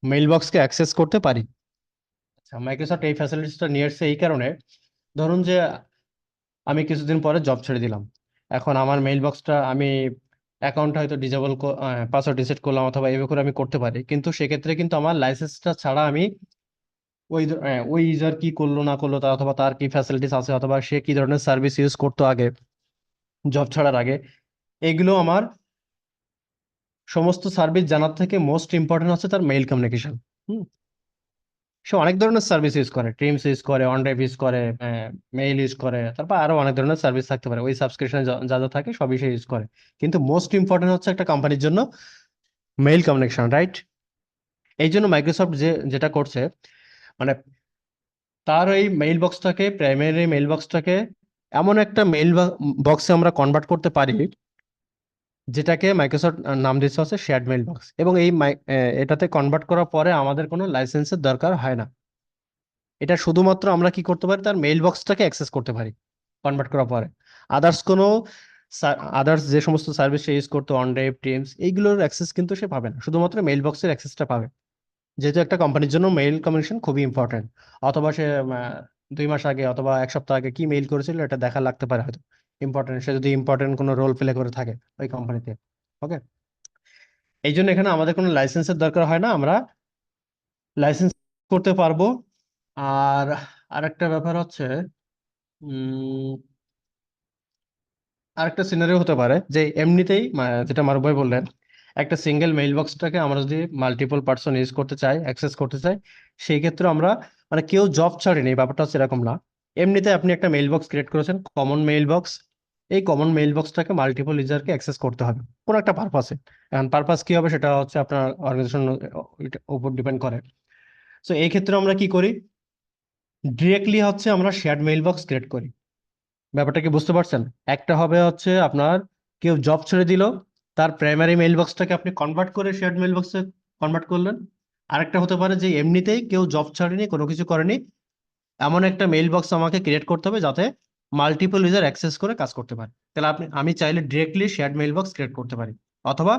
মেইল বক্সকে অ্যাক্সেস করতে পারি। আচ্ছা, মাইক্রোসফট এই ফ্যাসিলিটিসটা নিয়ে এসেছে এই কারণে, ধরুন যে আমি কিছুদিন পরে জব ছেড়ে দিলাম, এখন আমার মেইল বক্সটা আমি অ্যাকাউন্ট হয়তো ডিজেবল, পাসওয়ার্ড রিসেট করলাম অথবা এভাবে করে আমি করতে পারি, কিন্তু সেক্ষেত্রে কিন্তু আমার লাইসেন্সটা ছাড়া আমি ওই ইউজার কি করলো না করলো তা, অথবা তার কি ফ্যাসিলিটিস আছে, অথবা সে কি ধরনের সার্ভিস ইউজ করতো আগে জব ছাড়ার আগে, এগুলো আমার সমস্ত সার্ভিস জানার থেকে মোস্ট ইম্পর্টেন্ট হচ্ছে তার মেইল কমিউনিকেশন। হুম, সে অনেক ধরনের সার্ভিস ইউজ করে, টিমস ইউজ করে, অনড্রাইভ ইউজ করে, মেইল ইউজ করে, তারপর আরো অনেক ধরনের সার্ভিস থাকতে পারে, ওই সাবস্ক্রিপশনে যা যা থাকে সবই সে ইউজ করে। কিন্তু মোস্ট ইম্পর্টেন্ট হচ্ছে একটা কোম্পানির জন্য মেইল কমিউনিকেশন, রাইট? এই জন্য মাইক্রোসফট যেটা করছে, মানে তার ওই মেইল বক্সটাকে, প্রাইমারি মেইল বক্সটাকে এমন একটা মেইল বক্সে আমরা কনভার্ট করতে পারি যেটাকে মাইক্রোসফট নাম দিচ্ছে হচ্ছে শেয়ার্ড মেইল বক্স, এবং এটাতে কনভার্ট করার পরে আমাদের কোনো লাইসেন্সের দরকার হয় না। এটা শুধুমাত্র আমরা কি করতে পারি, তার মেইল বক্সটাকে অ্যাক্সেস করতে পারি কনভার্ট করার পরে। আদার্স কোনো আদার্স যে সমস্ত সার্ভিস সে ইউজ করতো, অনডেভ, টিমস, এইগুলোর অ্যাক্সেস কিন্তু সে পাবে না, শুধুমাত্র মেইল বক্সের অ্যাক্সেসটা পাবে। যেহেতু একটা কোম্পানির জন্য মেইল কমিউনিকেশন খুবই ইম্পর্টেন্ট, অথবা সে 2 মাস আগে অথবা 1 সপ্তাহ আগে কি মেইল করেছিল এটা দেখা লাগতে পারে হয়তো, ইম্পর্টেন্ট, সে যদি ইম্পর্টেন্ট কোনো রোল প্লে করে থাকে ওই কোম্পানিতে। ওকে, এই জন্য এখানে আমাদের কোনো লাইসেন্সের দরকার হয় না, আমরা লাইসেন্স করতে পারবো। আর আরেকটা ব্যাপার হচ্ছে, উম আরেকটা সিনারিও হতে পারে যে এমনিতেই যেটা মারুফ ভাই বললেন, একটা সিঙ্গেল মেইল বক্সটাকে আমরা যদি মাল্টিপল পার্সন ইউজ করতে চাই, অ্যাক্সেস করতে চাই, সেই ক্ষেত্রে আমরা কেউ জব ছাড়েনি, ব্যাপারটা হচ্ছে এরকম না। এমনিতে আপনি একটা মেইল বক্স ক্রিয়েট করেছেন, কমন মেইল বক্স। এই কমন মেইল বক্সটাকে মাল্টিপল ইউজারকে অ্যাক্সেস করতে হবে কোনো একটা পারপাসে। এখন পারপাস কি হবে সেটা হচ্ছে আপনার অর্গানাইজেশন উপর ডিপেন্ড করে। সো এই ক্ষেত্রে আমরা কি করি, ডিরেক্টলি হচ্ছে আমরা শেয়ার্ড মেইল বক্স ক্রিয়েট করি। ব্যাপারটা কি বুঝতে পারছেন? একটা হবে হচ্ছে আপনার কেউ জব ছেড়ে দিল, তার প্রাইমারি মেইল বক্সটাকে আপনি কনভার্ট করে শেয়ার্ড মেইল বক্সে কনভার্ট করলেন। আরেকটা হতে পারে যে এমনিতেই কেউ জব ছাড়েনি, কোনো কিছু করেনি, এমন একটা মেইল বক্স আমাকে ক্রিয়েট করতে হবে যাতে মাল্টিপল ইউজার অ্যাক্সেস করে কাজ করতে পারে। তাহলে আমি চাইলে directly shared mail box create করতে পারি, অথবা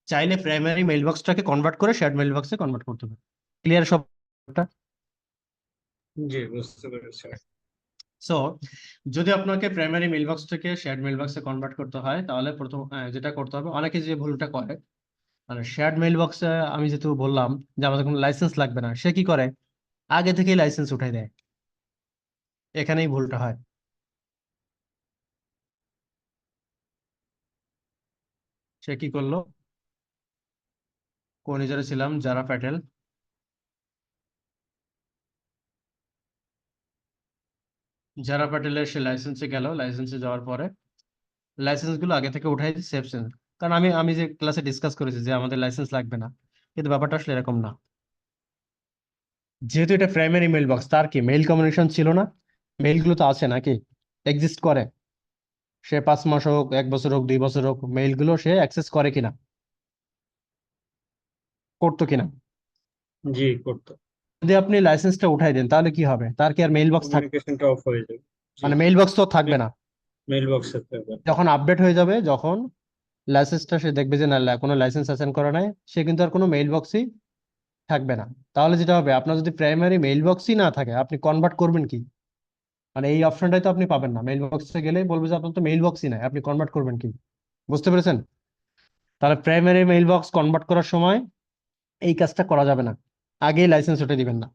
চাইলে প্রাইমারি মেইল বক্সটাকে কনভার্ট করে শেয়ার্ড মেইল বক্সে কনভার্ট করতে পারি। ক্লিয়ার সবটা? জি, বুঝতে পেরেছি। সো যদি আপনাকে প্রাইমারি মেইল বক্স থেকে শেয়ার্ড মেইল বক্সে কনভার্ট করতে হয়, তাহলে প্রথম যেটা করতে হবে, অনেকে যে ভুলটা করে, মানে শেয়ার্ড মেইল বক্সে আমি যেহেতু বললাম যে আমাদের কোনো লাইসেন্স লাগবে না, সে কি করে আগে থেকেই লাইসেন্স উঠাই দেয়, এখানেই ভুলটা হয়। সে কি করলো, কোন ইউজারে ছিলাম, যারা প্যাটেল, যারা প্যাটেলের সে লাইসেন্সে গেল, লাইসেন্সে যাওয়ার পরে লাইসেন্স গুলো আগে থেকে উঠাই সেভ সেন্স। কারণ আমি আমি যে ক্লাসে ডিসকাস করেছি যে আমাদের লাইসেন্স লাগবে না, কিন্তু ব্যাপারটা আসলে এরকম না। যেহেতু এটা প্রাইমারি মেইল বক্স, তার কি মেইল কমিউনিকেশন ছিল না? মেইলগুলো তো আছে নাকি, এক্সিস্ট করে। সে 5 মাস হোক, 1 বছর হোক, 2 বছর হোক, মেইলগুলো সে অ্যাক্সেস করে কিনা, করতো কিনা। জি, করতো। যদি আপনি লাইসেন্সটা উঠাই দেন তাহলে কি হবে, তার কি আর মেইল বক্স থাকবে? কমিউনিকেশনটা অফ হয়ে যাবে। জি, মানে মেইল বক্স তো থাকবে না। মেইল বক্সে থাকবে। যখন আপডেট হয়ে যাবে, যখন লাইসেন্সটা সে দেখবে যে না, কোনো লাইসেন্স অ্যাসাইন করা নাই, সে কিন্তু আর কোনো মেইল বক্সই থাকবে না। তাহলে যেটা হবে, আপনার যদি প্রাইমারি মেইল বক্সই না থাকে, আপনি কনভার্ট করবেন কি? মানে এই অপশনটাই তো আপনি পাবেন না, মেইল বক্সে গেলেই বলবে যে আপনার তো মেইল বক্সই নাই, আপনি কনভার্ট করবেন কি? বুঝতে পেরেছেন? তাহলে প্রাইমারি মেইল বক্স কনভার্ট করার সময় এই কাজটা করা যাবে না, আগেই লাইসেন্স উঠে দিবেন না।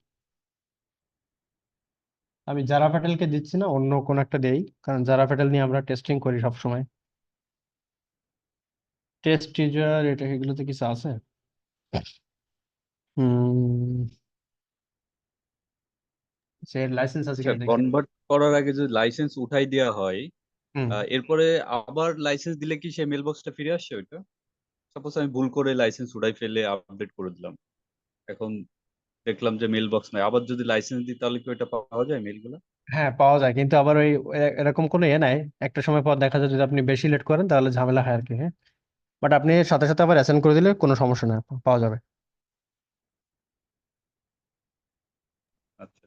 আমি জারা প্যাটেলকে দিচ্ছি না, অন্য কোন একটা দেই, কারণ জারা প্যাটেল নিয়ে আমরা টেস্টিং করি সব সময়। টেস্ট টিজার, এটা এগুলোতে কিছু আছে? হুম, সে লাইসেন্স আছে আচ্ছা, কিনা দেখি। কনভার্ট করার আগে যদি লাইসেন্স উঠাই দেওয়া হয়, হুম, এরপরে আবার লাইসেন্স দিলে কি সেই মেল বক্সটা ফিরে আসছে ওইটা? সাপোজ আমি ভুল করে লাইসেন্স উঠাই ফেলে আপডেট করে দিলাম, এখন দেখলাম যে মেল বক্স নাই, আবার যদি লাইসেন্স দিই তাহলে কি ওইটা পাওয়া যায় মেলগুলো? হ্যাঁ পাওয়া যায়, কিন্তু আবার ওই এরকম কোনো নাই, একটা সময় পর দেখা যায় যদি আপনি বেশি লেট করেন তাহলে ঝামেলা হয় আর কি। হ্যাঁ, বাট আপনি সাথে সাথে আবার অ্যাসাইন করে দিলে কোনো সমস্যা না, পাওয়া যাবে। আচ্ছা।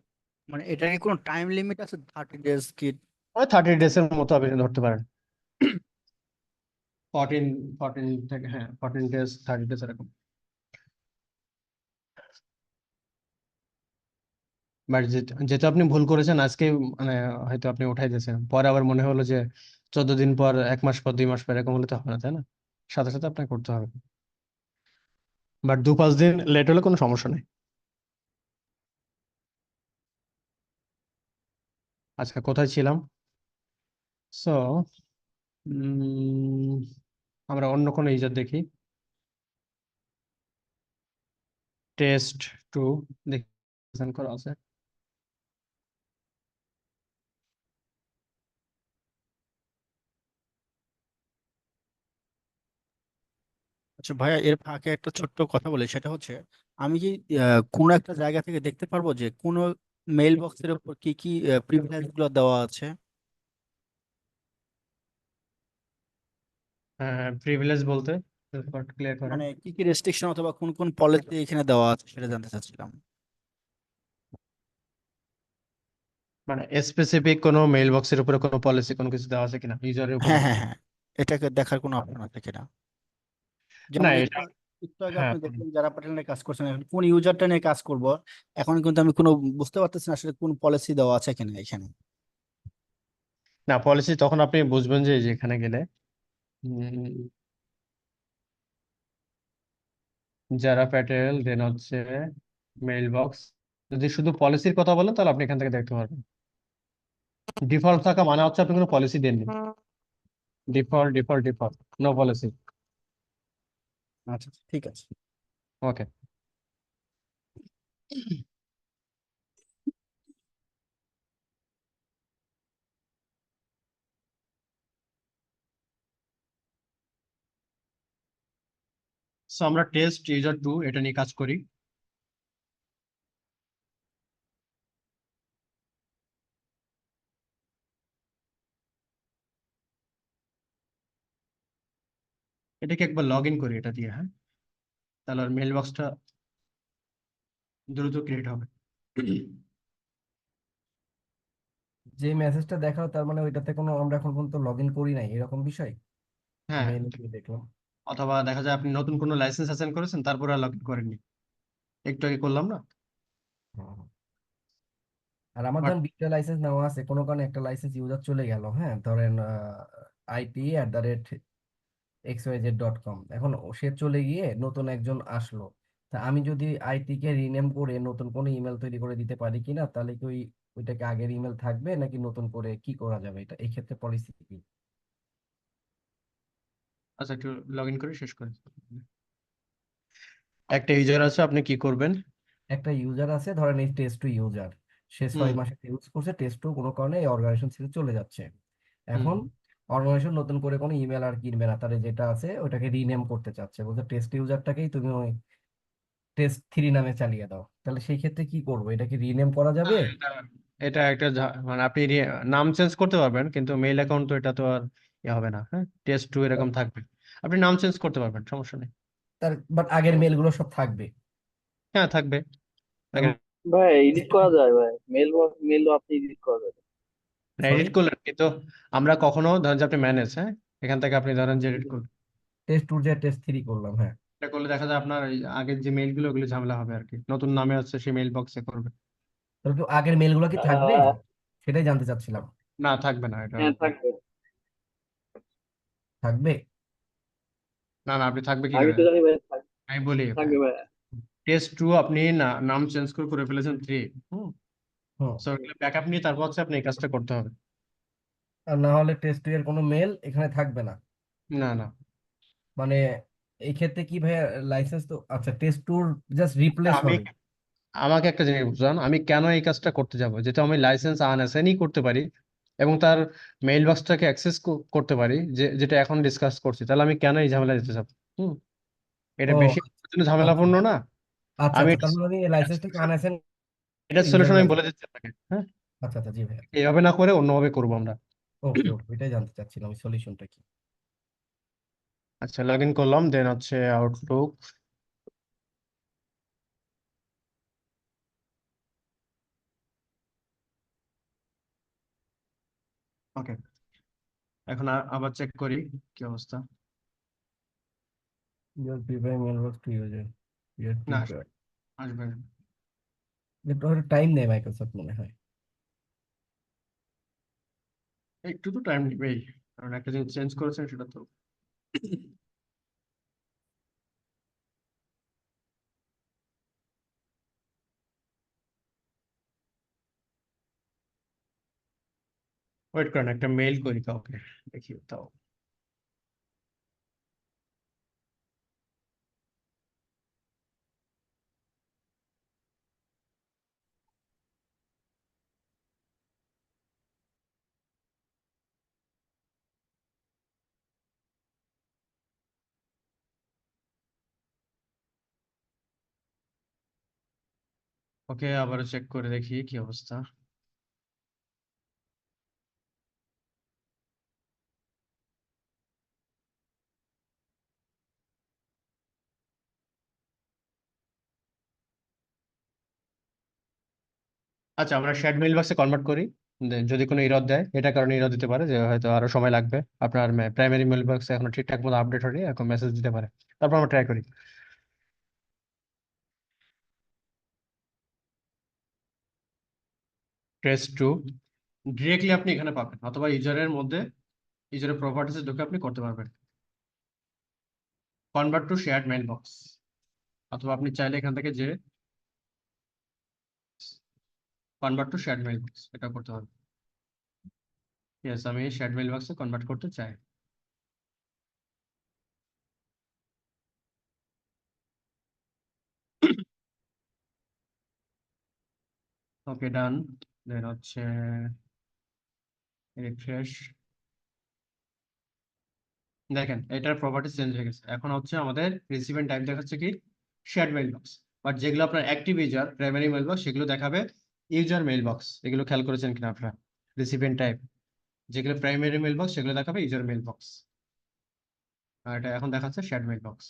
মানে এটা কি কোনো টাইম লিমিট আছে, 30 ডেজ কি? ওই 30 ডেজের মতো আপনি ধরতে পারেন। 14 14 থেকে, হ্যাঁ 14 ডেজ, 30 ডেজ এরকম। বাট যেটা আপনি ভুল করেছেন আজকে, মানে হয়তো আপনি উঠাই দিয়েছেন, পরে আবার মনে হলো যে 14 দিন পর, 1 মাস পর, 2 মাস পর, এরকম হলে তো হবে না, তাই না? সাথে সাথে আপনাকে করতে হবে। বাট 2-5 দিন লেট হলে কোনো সমস্যা নেই। আচ্ছা, কোথায় ছিলাম? সো আমরা অন্য কোনো ইউজার দেখি, টেস্ট 2 দেখি করা আছে। আচ্ছা ভাইয়া, এর ফাঁকে একটা ছোট্ট কথা বলি, সেটা হচ্ছে আমি কি কোনো একটা জায়গা থেকে দেখতে পারবো যে কোনো মেইল বক্সের উপর কি কি প্রিভিলেজ গুলো দেওয়া আছে? প্রিভিলেজ বলতে ক্লিয়ার করেন। মানে কি কি রেস্ট্রিকশন অথবা কোন কোন পলিসি এখানে দেওয়া আছে সেটা জানতে চাচ্ছিলাম। মানে স্পেসিফিক কোনো মেইল বক্সের উপরে কোনো পলিসি কোনো কিছু দেওয়া আছে কিনা ইউজারের উপরে? হ্যাঁ হ্যাঁ হ্যাঁ, এটাকে দেখার কোনো অপশন আছে কিনা? না যেমন এটা, একটু আগে হ্যাঁ আপনি দেখলেন যারা প্যাটার্ন নিয়ে কাজ করছেন, এখন কোন ইউজারটা নিয়ে কাজ করব, এখন কিন্তু আমি কোনো বুঝতে পারতেছি না আসলে কোন পলিসি দেওয়া আছে কিনা এখানে। না পলিসি তখন আপনি বুঝবেন যে এই যে এখানে গেলে যারা প্যাটেল দেন হচ্ছে মেইল বক্স, যদি শুধু পলিসির কথা বলেন তাহলে আপনি এখান থেকে দেখতে পারবেন। ডিফল্ট থাকা মানে হচ্ছে আপনি কোনো পলিসি দেননি। Default default default, no policy. আচ্ছা ঠিক আছে। ওকে, সো আমরা টেস্ট ইউজার 2 এটা নিয়ে কাজ করি। এটাকে একবার লগ ইন করি এটা দিয়ে, হ্যাঁ, তাহলে মেইল বক্সটা দ্রুত ক্রিয়েট হবে। যে মেসেজটা দেখালো তার মানে ওইটাতে কোনো আমরা এখন পর্যন্ত লগ ইন করি নাই এরকম বিষয় হ্যাঁ, মেইলে গিয়ে দেখলাম। অথবা দেখা যায় আপনি নতুন কোনো লাইসেন্স অ্যাসাইন করেছেন তারপরে আর লগ ইন করেননি, একটু আগে করলাম না। হুম। আর আমার বাট ধরেন 20টা লাইসেন্স নেওয়া আছে, কোনো কারণে একটা লাইসেন্স ইউজার চলে গেল, হ্যাঁ ধরেন IT@xyz.com, এখন সে চলে গিয়ে নতুন একজন আসলো, তা আমি যদি আইটি কে রিনেম করে নতুন কোনো ইমেল তৈরি করে দিতে পারি কিনা, তাহলে কি ওইটাকে আগের ইমেল থাকবে নাকি নতুন করে কি করা যাবে, এটা এই ক্ষেত্রে পলিসি কি? আচ্ছা, একটু লগ ইন করে শেষ করি। একটা ইউজার আছে, আপনি কি করবেন? একটা ইউজার আছে ধরেন এই টেস্ট টু ইউজার, সে হুম 6 মাস ইউজ করছে, টেস্ট টু কোনো কারণে এই অর্গানাইজেশন ছেড়ে চলে যাচ্ছে। হুম। এখন অর্গানাইজেশন নতুন করে কোনো ইমেল আর কিনবে না, তার যেটা আছে ওটাকে রিনেম করতে চাচ্ছে, বলছে টেস্ট ইউজারটাকেই তুমি ওই টেস্ট 3 নামে চালিয়ে দাও, তাহলে সেই ক্ষেত্রে কি করবো, এটা কি রিনেম করা যাবে? হ্যাঁ, এটা একটা মানে আপনি নাম চেঞ্জ করতে পারবেন, কিন্তু মেইল অ্যাকাউন্ট তো এটা তো আর হবে না, হ্যাঁ, টেস্ট 2 এরকম থাকবে। আপনি নাম চেঞ্জ করতে পারবেন, সমস্যা নেই। তার বাট আগের মেলগুলো সব থাকবে। হ্যাঁ থাকবে। আগে তার ভাই এডিট করা যায় ভাই, মেল আপনি এডিট করা যায়। সরি, এডিট করলেন, কিন্তু আমরা কখনো ধরেন যে আপনি ম্যানেজ, হ্যাঁ, এখান থেকে আপনি ধরেন যে এডিট করবেন, টেস্ট 2 যে টেস্ট 3 করলাম, হ্যাঁ, এটা করলে দেখা যায় আপনার এই আগের যে মেইল গুলো ওগুলো ঝামেলা হবে আর কি, নতুন নামে হচ্ছে সেই মেইল বক্সে করবে। তাহলে কি আগের মেলগুলো কি থাকবে, আহ, সেটাই জানতে চাচ্ছিলাম। না থাকবে না এটা। হ্যাঁ থাকবে। থাকবে? না না, আপনি থাকবে কি আমি করে, তো জানি ভাই আমি বলি। থাকবে ভাই। টেস্ট 2 আপনি নাম চেঞ্জ করে করে ফেলেছেন 3। হুম, হুম। সো ব্যাকআপ নিয়ে তারপর হচ্ছে আপনি এই কাজটা করতে হবে। আর না হলে টেস্ট 2 এর কোনো মেল এখানে থাকবে না, না না, মানে এই ক্ষেত্রে কি ভাই, লাইসেন্স তো আচ্ছা টেস্ট 2 জাস্ট রিপ্লেস আমি, হবে। আমাকে একটা জিনিস বুঝান, আমি কেন এই কাজটা করতে যাব, যেটা আমি লাইসেন্স আনঅ্যাসাইনই করতে পারি এবং তার মেইল বক্সটাকে অ্যাক্সেস করতে পারি, যেটা এখন ডিসকাস করছি, তাহলে আমি কেন এই ঝামেলা দিতে যাব? হুম, এটা ও বেশি আমার জন্য আচ্ছা ঝামেলাপূর্ণ না? আচ্ছা আমি আচ্ছা, তার মানে এই লাইসেন্সটাকে আনঅ্যাসাইন এটার ইউজার সলিউশন আমি বলে লাইসেন্স। দিচ্ছি আপনাকে, হ্যাঁ, আচ্ছা আচ্ছা, জি ভাইয়া। এইভাবে না করে অন্যভাবে করবো আমরা। ওকে ওকে, এটাই জানতে চাচ্ছিলাম ওই সলিউশনটা কি। আচ্ছা, লগ ইন করলাম, দেন হচ্ছে আউটলুক। ওকে, এখন আবার চেক করি কি অবস্থা। Your prepare mailbox to user, your না প্রিপেয়ার, আসবে না। একটু হয়তো টাইম নেয় মাইক্রোসফট মনে হয়। একটু তো টাইম নেবেই, কারণ একটা জিনিস চেঞ্জ করেছেন সেটা তো। ওয়েট করেন, একটা মেইল করি কাউকে, দেখি তাও। ওকে, আবার চেক করে দেখি কি অবস্থা। আচ্ছা, আমরা শেয়ার্ড মেইল বক্সে কনভার্ট করি। যদি কোনো এরর দেয়, এটা কারণে এরর দিতে পারে যে হয়তো আরো সময় লাগবে, আপনার প্রাইমারি মেইল বক্সে এখনো ঠিকঠাক মতো আপডেট হয়নি, এখন মেসেজ দিতে পারে। তারপর আমরা ট্রাই করি। ট্রেস টু ডিরেক্টলি আপনি এখানে পাবেন, অথবা ইউজারের মধ্যে ইউজারের প্রপার্টিসে ঢুকে আপনি করতে পারবেন convert to shared mail box, অথবা আপনি চাইলে এখান থেকে যে convert to shared mail box এটা করতে পারবেন। ইয়েস, আমি শেয়ার্ড মেইল বক্সে কনভার্ট করতে চাই। ওকে, ডান। দেন হচ্ছে রিফ্রেশ। দেখেন এটার প্রপার্টি চেঞ্জ হয়ে গেছে, এখন হচ্ছে আমাদের রিসিভেন্ট টাইপ দেখাচ্ছে কি শেয়ার্ড মেইল বক্স, বাট যেগুলো আপনার active user primary mail box সেগুলো দেখাবে ইউজার মেইল বক্স। এগুলো খেয়াল করেছেন কিনা আপনারা? রিসিভেন্ট টাইপ যেগুলো প্রাইমারি মেইল বক্স সেগুলো দেখাবে ইউজার মেইল বক্স, আর এটা এখন দেখাচ্ছে shared mail box.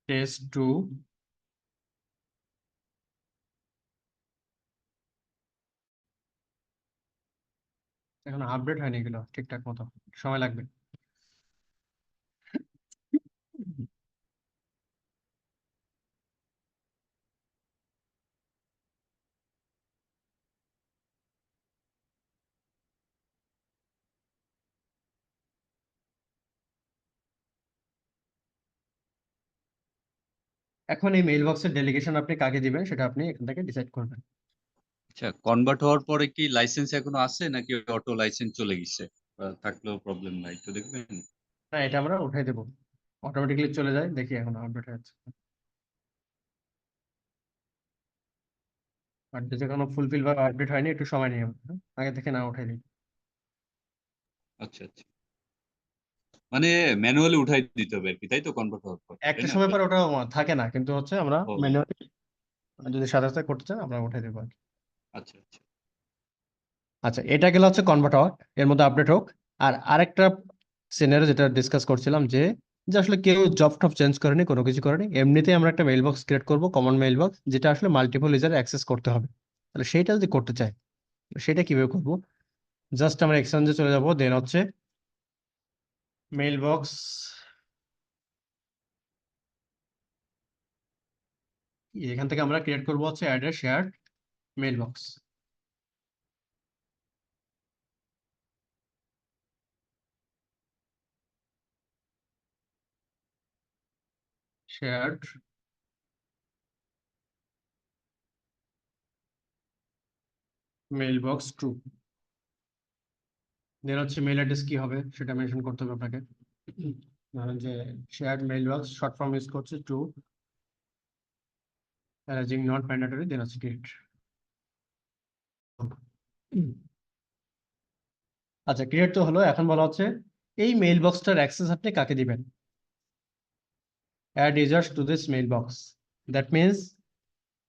Test two. এখন আপডেট হয়নি এগুলো ঠিকঠাক মতো, সময় লাগবে। এখন এই মেইল বক্সের ডেলিগেশন আপনি কাকে দিবেন সেটা আপনি এখান থেকে ডিসাইড করবেন। আচ্ছা, কনভার্ট হওয়ার পরে কি লাইসেন্স এখনো আছে নাকি অটো লাইসেন্স চলে গেছে? থাকলেও প্রবলেম নাই, একটু দেখবেন। না, এটা আমরা উঠাই দেবো, অটোমেটিক্যালি চলে যায়। দেখি এখন আপডেট হয়ে যাচ্ছে, আর যদি কোনো ফুলফিল বা আপডেট হয়নি একটু সময় নিয়ে আগে থেকে না উঠাই দিই। আচ্ছা আচ্ছা, মানে ম্যানুয়ালি উঠাই দিতে হবে আর কি, তাই তো কনভার্ট হওয়ার পর, তাই একটা না? সময় পর ওটা থাকে না, কিন্তু হচ্ছে আমরা ও ম্যানুয়ালি যদি সাথে সাথে করতে চান আমরা উঠাই দেবো আর কি। আচ্ছা আচ্ছা। আচ্ছা, এটা গেলে হচ্ছে কনভার্ট হওয়া, এর মধ্যে আপডেট হোক। আর আরেকটা সিনারিও যেটা ডিসকাস করছিলাম যে যে আসলে কেউ জব টপ চেঞ্জ করেনি, কোনো কিছু করেনি, এমনিতেই আমরা একটা মেইল বক্স ক্রিয়েট করবো, কমন মেইল বক্স, যেটা আসলে মাল্টিপল ইউজার অ্যাক্সেস করতে হবে। তাহলে সেইটা যদি করতে চাই সেটা কিভাবে করবো? জাস্ট আমরা এক্সচেঞ্জে চলে যাবো, দেন হচ্ছে মেইল বক্স, এখান থেকে আমরা ক্রিয়েট করবো হচ্ছে add a shared mail box. Shared mail box true. Then হচ্ছে মেইল অ্যাড্রেস কি হবে সেটা মেনশন করতে হবে আপনাকে। ধরেন যে shared mail box short form use করছে ট্রু, অ্যারেঞ্জিং নট ম্যান্ডেটরি, দেন হচ্ছে ক্রিয়েট। আচ্ছা, ক্রিয়েট তো হলো, এখন বলা হচ্ছে এই মেইল বক্সটার অ্যাক্সেস আপনি কাকে দিবেন। Add users to this mail box, that means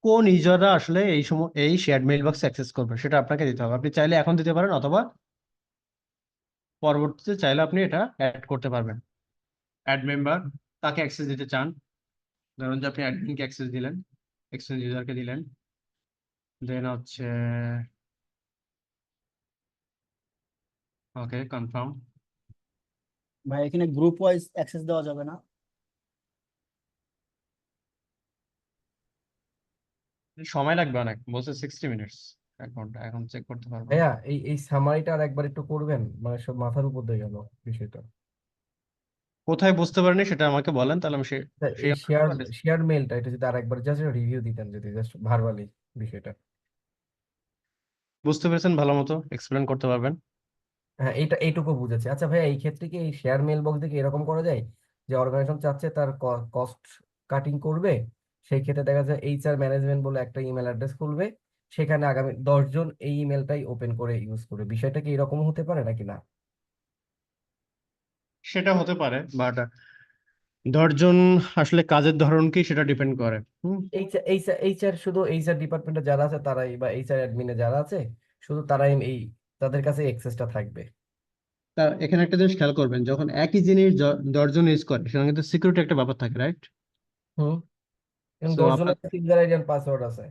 কোন ইউজাররা আসলে এই শেয়ার্ড মেইল বক্স অ্যাক্সেস করবে সেটা আপনাকে দিতে হবে। আপনি চাইলে এখন দিতে পারেন, অথবা পরবর্তীতে চাইলে আপনি এটা অ্যাড করতে পারবেন। অ্যাড মেম্বার, তাকে অ্যাক্সেস দিতে চান, ধরুন যে আপনি অ্যাডমিনকে অ্যাক্সেস দিলেন, এক্সচেঞ্জ ইউজারকে দিলেন, দেন হচ্ছে ওকে কনফার্ম। ভাই এখানে গ্রুপ ওয়াইজ অ্যাক্সেস দেওয়া যাবে না? সময় লাগবে অনেক, বলছে 60 মিনিটস, 1 ঘন্টা, এখন চেক করতে পারবো না। ভাইয়া এই সামারিটা আর একবার একটু করবেন, মানে সব মাথার উপর দিয়ে গেল বিষয়টা। কোথায় বুঝতে পারেনি সেটা আমাকে বলেন, তাহলে আমি তা সেই এই অনুযায়ী আমরা শেয়ার মেলটা এটা যদি আর একবার জাস্ট রিভিউ দিতেন, যদি জাস্ট ভার্বালি বিষয়টা। বুঝতে পেরেছেন ভালো মতো এক্সপ্লেন করতে পারবেন। হ্যাঁ, এইটুকু বুঝেছি। আচ্ছা ভাইয়া, এই ক্ষেত্রে কি এই শেয়ার মেল বক্স থেকে এরকম করা যায় যে অর্গানাইজেশন চাচ্ছে তার কস্ট কাটিং করবে, সেই ক্ষেত্রে দেখা যায় এইচআর ম্যানেজমেন্ট বলে একটা ইমেল অ্যাড্রেস খুলবে, সেখানে আগামী 10 জন এই ইমেলটাই ওপেন করে ইউজ করবে, বিষয়টা কি এরকম হতে পারে নাকি না? সেটা হতে পারে, বাট 10 জন আসলে কাজের ধরন কি সেটা ডিপেন্ড করে। এইচআর শুধু এইচআর ডিপার্টমেন্টে যারা আছে তারাই, বা এইচআর অ্যাডমিনে যারা আছে শুধু তারাই এই তাদের কাছে অ্যাক্সেসটা থাকবে। তা এখানে একটা জিনিস খেয়াল করবেন, যখন একই জিনিস 10 জন ইউজ করে সেখানে কিন্তু সিকিউরিটি একটা ব্যাপার থাকে, রাইট? হুম। এবং সো 10 আপনার, জনের ইউজার আইডি এন্ড পাসওয়ার্ড আছে।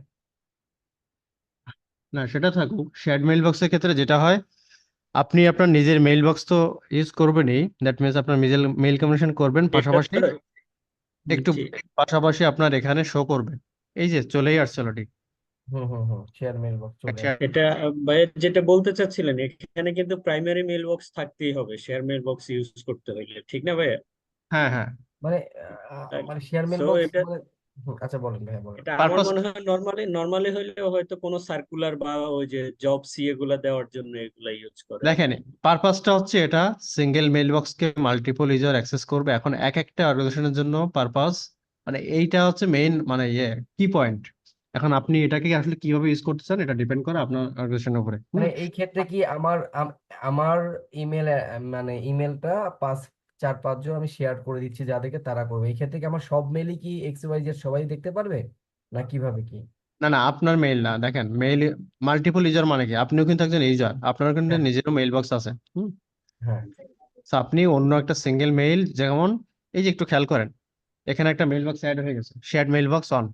না সেটা থাকুক, শেয়ার্ড মেইল বক্সের ক্ষেত্রে যেটা হয়, আপনি আপনার নিজের মেইল বক্স তো ইউজ করবেনই, দ্যাট মিনস আপনার নিজের মেইল কমিউনিকেশন করবেন, এটা পাশাপাশি তো একটু জি পাশাপাশি আপনার এখানে শো করবে, এই যে চলেই আসছে অলরেডি শেয়ার মেল বক্স চলে একটা। আসে। এটা ভাইয়া যেটা বলতে চাচ্ছিলেন, এখানে কিন্তু প্রাইমারি মেল বক্স থাকতেই হবে শেয়ার মেল বক্স ইউজ করতে হইলে, ঠিক না ভাইয়া? হ্যাঁ হ্যাঁ, মানে মানে শেয়ার মেল সো বক্স এটা মানে আচ্ছা বলেন ভাইয়া বলেন। এটা আমার পারপাস, মনে হয় নর্মালি হইলেও হয়তো কোনো সার্কুলার বা ওই যে জব সি এগুলা দেওয়ার জন্য এগুলা ইউজ করে। দেখেন পারপাসটা হচ্ছে এটা সিঙ্গেল মেইল বক্সকে মাল্টিপল ইউজার অ্যাক্সেস করবে, এখন এক একটা অর্গানাইজেশনের জন্য পারপাস, মানে এইটা হচ্ছে মেইন মানে কি পয়েন্ট। এখন আপনি এটাকে আসলে কিভাবে ইউজ করতে চান এটা ডিপেন্ড করে আপনার অর্গানাইজেশনের উপরে। মানে এই ক্ষেত্রে কি আমার ইমেল মানে ইমেলটা 4-5 জন আমি শেয়ার করে দিচ্ছি যাদেরকে, তারা করবে। এই ক্ষেত্রে কি আমার সব মেলই কি XYZ সবাই দেখতে পারবে, না কিভাবে কি? না না, আপনার মেইল না, দেখেন মেইল মাল্টিপল ইউজার মানে কি, আপনিও কিন্তু একজন ইউজার, আপনার কিন্তু হ্যাঁ নিজেরও মেইল বক্স আছে। হ্যাঁ। তো আপনি অন্য একটা সিঙ্গেল মেইল, যেমন এই যে একটু খেয়াল করেন, এখানে একটা মেইল বক্স অ্যাড হয়ে গেছে, শেয়ার্ড মেইল বক্স অন।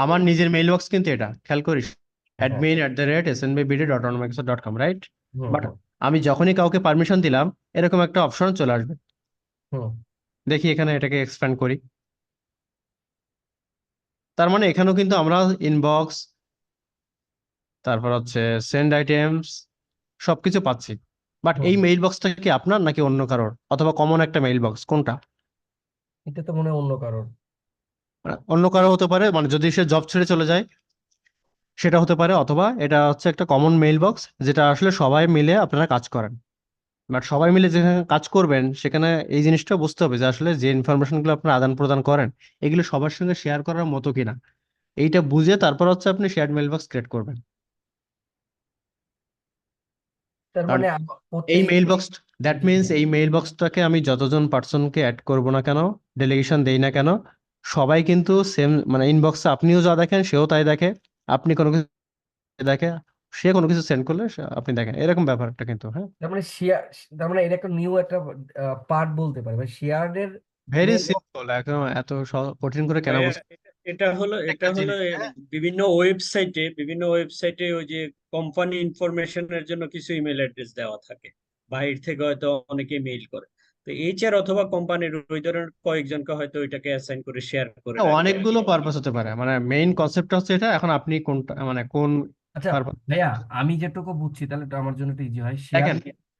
আমার নিজের মেইল বক্স কিন্তু এটা খেয়াল করিস, হ্যাঁ। admin@snbbd.onamaxo.com, right? হুম বাট হুম আমি যখনই কাউকে পারমিশন দিলাম এরকম একটা অপশন চলে আসবে। হুম দেখি এখানে এটাকে এক্সপ্যান্ড করি, তার মানে এখানেও কিন্তু আমরা ইনবক্স, তারপর হচ্ছে সেন্ড আইটেমস সবকিছু পাচ্ছি। বাট হুম। এই মেইল বক্সটা কি আপনার নাকি অন্য কারোর, অথবা কমন একটা মেইল বক্স কোনটা? এটা তো মনে হয় অন্য কারোর। মানে অন্য কারো হতে পারে, মানে যদি সে জব ছেড়ে চলে যায় সেটা হতে পারে, অথবা এটা হচ্ছে একটা কমন মেইল বক্স যেটা আসলে সবাই মিলে আপনারা কাজ করেন। বাট সবাই মিলে যেখানে কাজ করবেন সেখানে এই জিনিসটা বুঝতে হবে যে আসলে যে ইনফরমেশন গুলো আপনারা আদান প্রদান করেন এগুলো সবার সঙ্গে শেয়ার করার মতো কিনা, এইটা বুঝে তারপর হচ্ছে আপনি শেয়ার্ড মেইল বক্স ক্রিয়েট করবেন। তার কারণ মানে এই প্রত্যেক mail box, that G means G. এই মেইল বক্সটাকে আমি যতজন পার্সনকে অ্যাড করব না কেন, ডেলিগেশন দেই না কেন, সবাই কিন্তু সেম, মানে ইনবক্সে আপনিও যা দেখেন সেও তাই দেখে, আপনি কোনো কিছু দেখে, সে কোনো কিছু সেন্ড করলে আপনি দেখেন, এরকম ব্যাপারটা কিন্তু, হ্যাঁ। তার মানে শেয়ার, তার মানে এটা একটা নিউ একটা পার্ট বলতে পারে, মানে শেয়ারের ভেরি মেল। সিম্পল, একদম এত কঠিন করে কেন ভাইয়া বুঝ, এটা একটা হলো জিনিস, হ্যাঁ। বিভিন্ন ওয়েবসাইটে ওই যে কোম্পানি ইনফরমেশনের জন্য কিছু ইমেল অ্যাড্রেস দেওয়া থাকে, বাইরে থেকে হয়তো অনেকে মেইল করে। তো এইচআর অথবা কোম্পানির ওই ধরনের কয়েকজনকে হয়তো ওইটাকে অ্যাসাইন করে শেয়ার করে না, রাখে আর অনেকগুলো কি। পারপাস হতে পারে, মানে মেইন কনসেপ্টটা হচ্ছে এটা, এখন আপনি কোনটা মানে কোন আচ্ছা পারপাস ভাইয়া, আমি যেটুকু বুঝছি তাহলে তো আমার জন্য একটু ইজি হয়। শেয়ার দেখেন,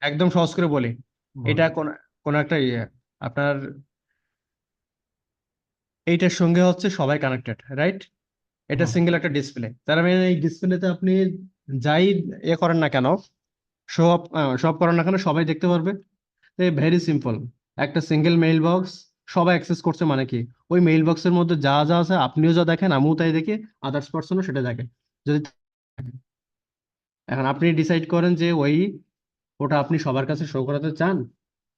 একদম সহজ করে বলি, এটা বলেন। কোন কোন একটা আপনার এইটার সঙ্গে হচ্ছে সবাই কানেক্টেড, রাইট? এটা হুম সিঙ্গেল একটা ডিসপ্লে, তার মানে এই ডিসপ্লেতে আপনি যাই করেন না কেন, সব সব করেন না কেন সবাই দেখতে পারবে। ভেরি সিম্পল, একটা সিঙ্গেল মেইল বক্স সবাই অ্যাক্সেস করছে মানে কি, ওই মেইল বক্সের মধ্যে যা যা আছে আপনিও যা দেখেন আমিও তাই দেখি, আদার্স পার্সনও সেটা দেখে। যদি এখন আপনি ডিসাইড করেন যে ওটা আপনি সবার কাছে শো করাতে চান,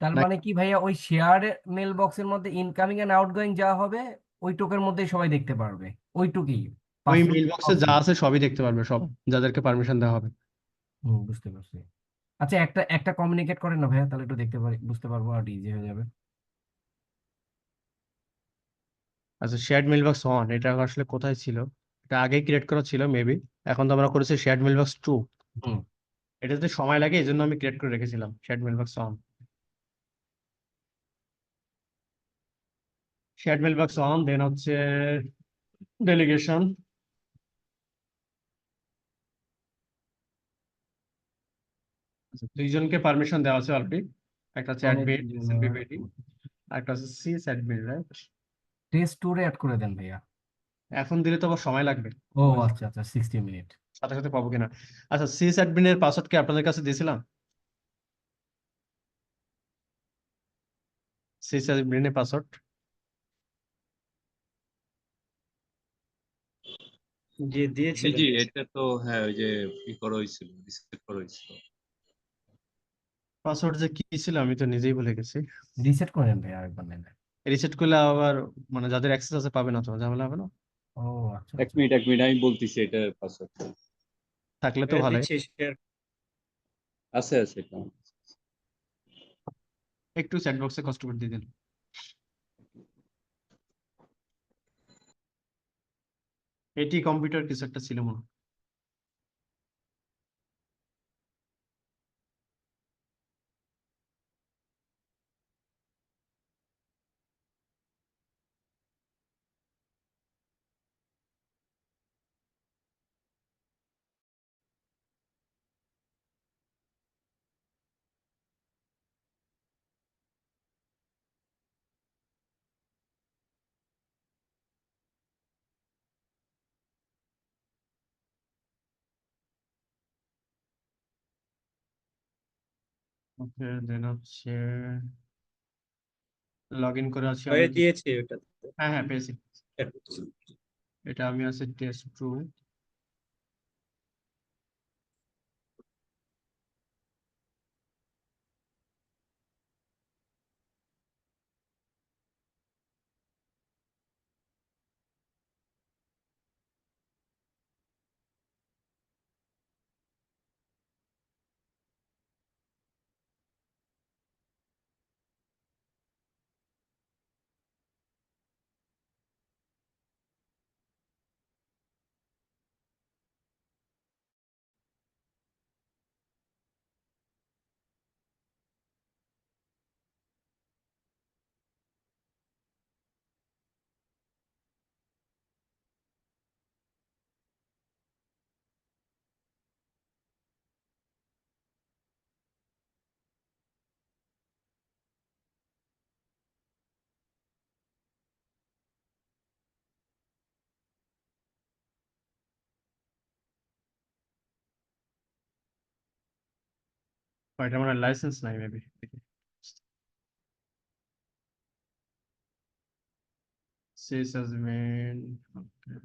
তার নাকি মানে কি ভাইয়া, ওই শেয়ার মেল বক্সের মধ্যে ইনকামিং এন্ড আউটগোয়িং যা হবে ওইটুকের মধ্যেই সবাই দেখতে পারবে, ওইটুকুই ওই পাসওয়ার্ড মেইল বক্সে যা আছে সবই দেখতে পারবে, সব যাদেরকে পারমিশন দেওয়া হবে। বুঝতে পারছি। আচ্ছা একটা একটা কমিউনিকেট করেন না ভাইয়া, তাহলে একটু দেখতে পারি, বুঝতে পারবো আর ইজি হয়ে যাবে। আচ্ছা, শেয়ার্ড মেইল বক্স অন এটা আসলে কোথায় ছিল, এটা আগেই ক্রিয়েট করা ছিল মেবি, এখন তো আমরা করেছি শেয়ার্ড মেইল বক্স 2। হুম। এটাতে সময় লাগে এই জন্য আমি ক্রিয়েট করে রেখেছিলাম shared mail box on. Shared mail box on, then হচ্ছে ডেলিগেশন। আচ্ছা, দুইজনকে পারমিশন দেওয়া আছে অলরেডি, একটা হচ্ছে অ্যাডমিন এসএনপিপিটি, আর একটা হচ্ছে সিএস অ্যাডমিন, রাইট? টেস্ট ট্যুরে অ্যাড করে দেন ভাইয়া। এখন দিলে তো আবার সময় লাগবে, ও ওই আচ্ছা আচ্ছা, 60 মিনিট। সাথে সাথে পাবো কিনা। আচ্ছা, সিএস অ্যাডমিনের পাসওয়ার্ড কি আপনাদের কাছে দিয়েছিলাম? সিএস অ্যাডমিনের পাসওয়ার্ড যে জি দিয়েছিলেন। জি, এটা তো হ্যাঁ ওই যে ই করা হয়েছিল, রিসেট করা হয়েছিল। পাসওয়ার্ড যে কি ছিল আমি তো নিজেই ভুলে গেছি। রিসেট করে দেন ভাইয়া আরেকবার নাইলে। রিসেট করলে আবার মানে যাদের অ্যাক্সেস আছে পাবে না, তো ঝামেলা হবে না। ও আচ্ছা এক আচ্ছা। মিনিট এক মিনিট, আমি বলতেছি এটা পাসওয়ার্ড। থাকলে তো ভালোই। দিচ্ছি শেয়ার। আছে আছে এটা। একটু চ্যাট বক্সে কষ্ট করে দিয়ে দিন। এটি কম্পিউটার কিছু একটা ছিল মনে হয়। ওকে, দেন হচ্ছে লগ ইন করে আছি আমি হয়ে দিয়েছি ওটা। হ্যাঁ হ্যাঁ পেয়েছি। শেয়ার করছি। এটা আমি আছি টেস্ট টু। এটা আমার লাইসেন্স নাই মেবি। সিস as main. Okay.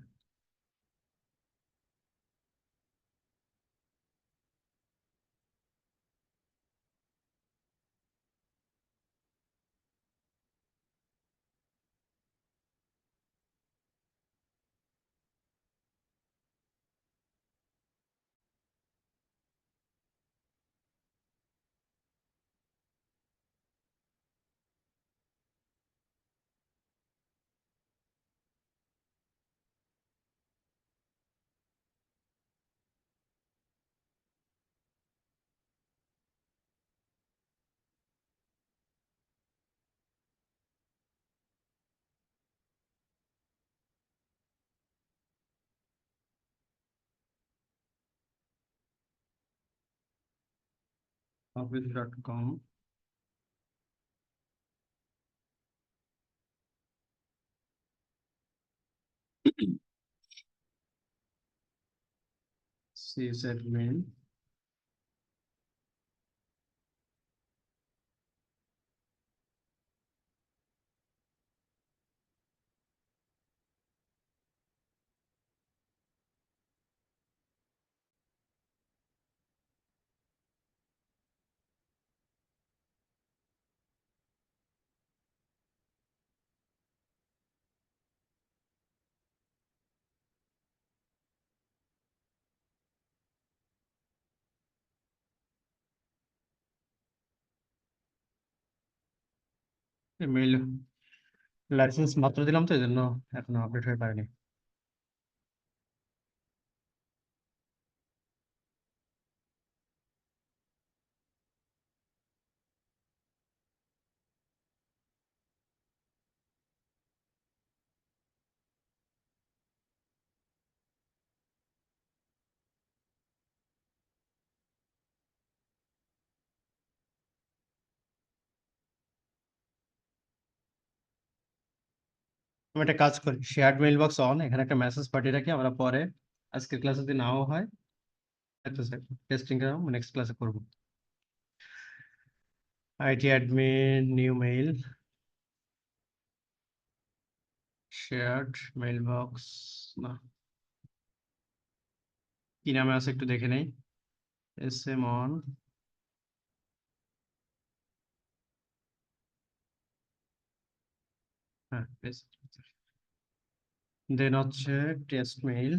Office.com. sysadmin. Mail licence মাত্র দিলাম তো এই জন্য এখনো আপডেট হয়ে পারেনি। আমি একটা কাজ করি, শেয়ার্ড মেইল বক্স অন, এখানে একটা মেসেজ পাঠিয়ে রাখি, আমরা পরে আজকের ক্লাসে যদি নাও হয় একটা টেস্টিং নেক্সট ক্লাসে করবো। IT admin, new mail, shared mail box, না কি নামে আছে একটু দেখে নেই। এস এম অন, হ্যাঁ দেন হচ্ছে test mail,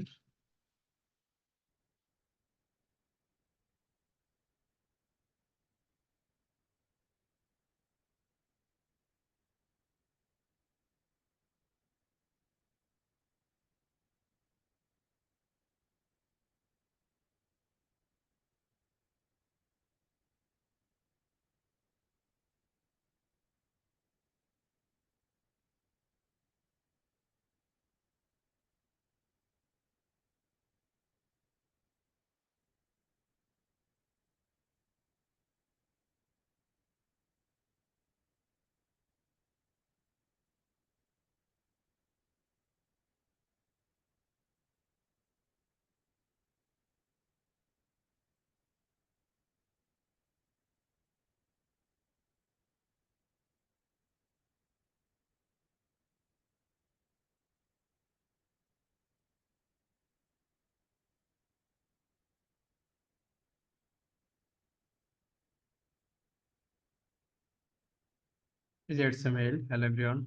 It's a mail. Hello everyone.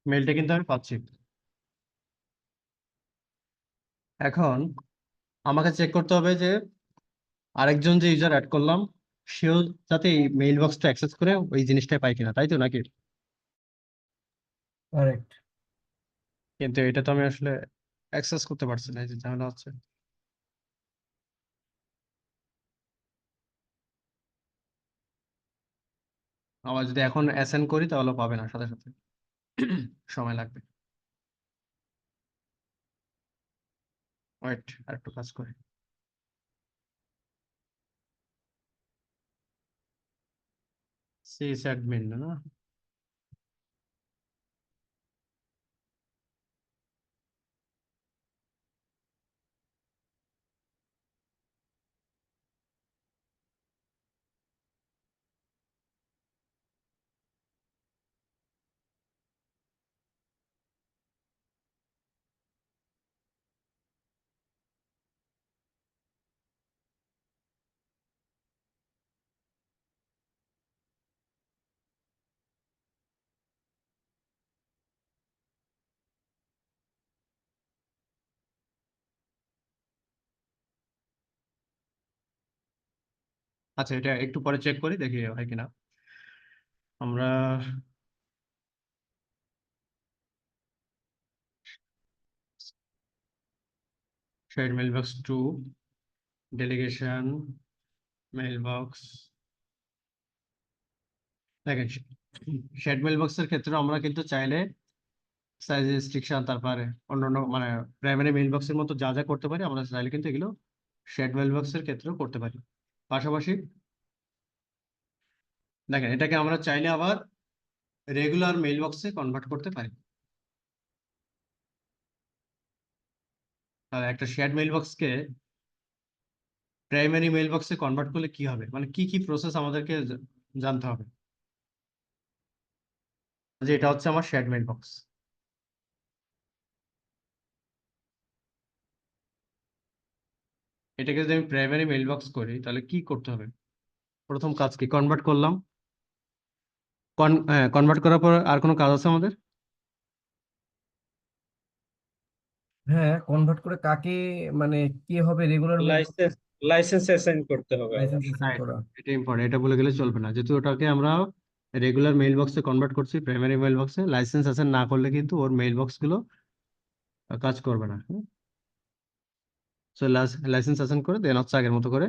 মেলটা কিন্তু আমি পাচ্ছি। এখন আমাকে চেক করতে হবে যে আরেকজন যে ইউজার অ্যাড করলাম সেও যাতে এই মেইল বক্সটা অ্যাক্সেস করে ওই জিনিসটা পায় কিনা, তাই তো নাকি? কারেক্ট। কিন্তু এটা তো আমি আসলে অ্যাক্সেস করতে পারছি না, এই যে ঝামেলা হচ্ছে। আবার যদি এখন অ্যাসাইন করি তাহলে পাবে না সাথে সাথে, সময় লাগবে। ওয়েট, আর একটু কাজ করে। সিএস অ্যাডমিন না? আচ্ছা, এটা একটু পরে চেক করি, দেখি হয় কিনা। আমরা shared mailbox 2 delegation mailbox দেখেন, শেয়ার্ড মেইলবক্সের ক্ষেত্রে আমরা কিন্তু চাইলে সাইজ রেস্ট্রিকশন, তারপরে অন্যান্য মানে প্রাইমারি মেইলবক্সের মতো যা যা করতে পারি আমরা চাইলে কিন্তু এগুলো শেয়ার্ড মেইলবক্সের ক্ষেত্রেও করতে পারি। পাশাপাশি দেখেন, এটাকে আমরা চাইলে আবার রেগুলার মেইলবক্সে কনভার্ট করতে পারি। তাহলে একটা শেয়ার্ড মেইলবক্সকে প্রাইমারি মেইলবক্সে কনভার্ট করলে কি হবে, মানে কি কি প্রসেস আমাদেরকে জানতে হবে। যে এটা হচ্ছে আমার শেয়ার্ড মেইলবক্স। এটাকে যদি আমি প্রাইমারি মেইলবক্স করি তাহলে কি করতে হবে? প্রথম কাজ কি? কনভার্ট করলাম। কনভার্ট করার পর আর কোনো কাজ আছে আমাদের? হ্যাঁ, কনভার্ট করে কাকে, মানে কি হবে regular mail licence licence assign করতে হবে আবার। Licence assign Right. করা। এটা ইম্পর্টেন্ট, এটা বলে গেলে চলবে না, যেহেতু ওটাকে আমরা রেগুলার মেইল বক্সে কনভার্ট করছি প্রাইমারি মেইল বক্সে। লাইসেন্স অ্যাসাইন না করলে কিন্তু ওর মেইল বক্স গুলো কাজ করবে না। সো লাইসেন্স অ্যাসাইন করে দেন হচ্ছে আগের মতো করে।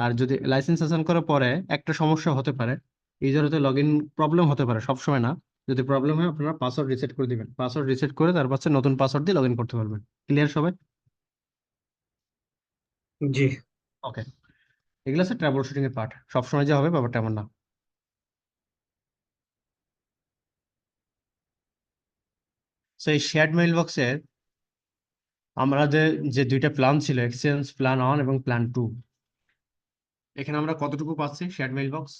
আর যদি লাইসেন্স অ্যাসাইন করার পরে একটা সমস্যা হতে পারে, ইউজার হতে লগ ইন প্রবলেম হতে পারে, সব সময় না। যদি প্রবলেম হয় আপনারা পাসওয়ার্ড রিসেট করে দিবেন, পাসওয়ার্ড রিসেট করে তারপর হচ্ছে নতুন পাসওয়ার্ড দিয়ে লগ ইন করতে পারবেন। ক্লিয়ার সবাই? জি। ওকে, এগুলো হচ্ছে ট্রাবল শুটিং এর পার্ট, সবসময় যে হবে ব্যাপারটা এমন না। সো এই শেয়ার্ড মেইল বক্সের আমরা যে যে দুইটা প্ল্যান ছিল, এক্সচেঞ্জ প্ল্যান 1 এবং প্ল্যান 2, এখানে আমরা কতটুকু পাচ্ছি শেয়ার্ড মেইল বক্স?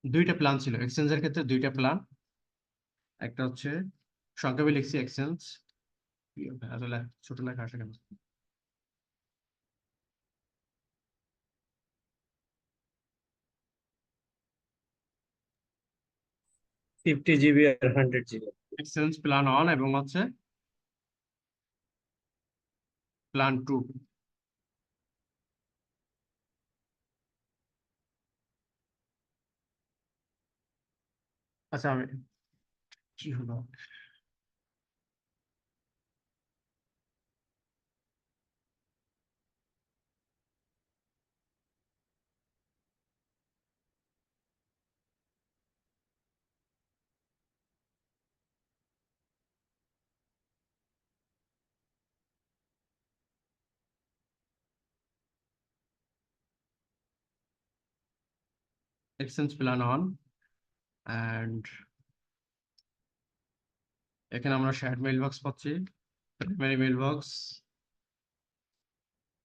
দুইটা প্ল্যান ছিল এক্সচেঞ্জের ক্ষেত্রে, দুইটা প্ল্যান। একটা হচ্ছে সংক্ষেপে লিখছি এক্সচেঞ্জ, আসলে ছোট লেখা আসে কেন? 50 জিবি আর 100 জিবি। এক্সচেঞ্জ প্ল্যান 1 এবং হচ্ছে প্ল্যান 2। আচ্ছা, আমি কি হলো? এক্সচেঞ্জ প্ল্যান 1 এন্ড এখানে আমরা শেয়ার্ড মেইল বক্স পাচ্ছি, primary mail box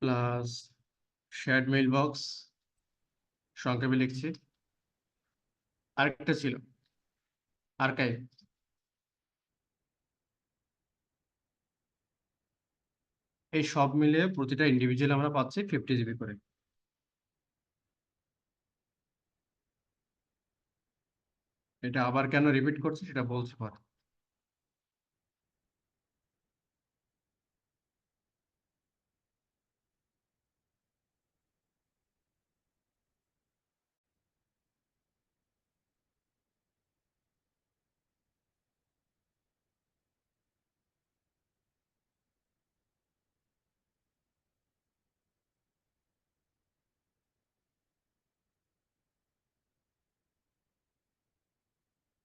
plus shared mail box, সংক্ষেপে লিখছি। আরেকটা ছিল আর্কাইভ, এই সব মিলিয়ে প্রতিটা ইন্ডিভিজুয়াল আমরা পাচ্ছি 50 জিবি করে। এটা আবার কেন রিপিট করছি সেটা বলছি পরে।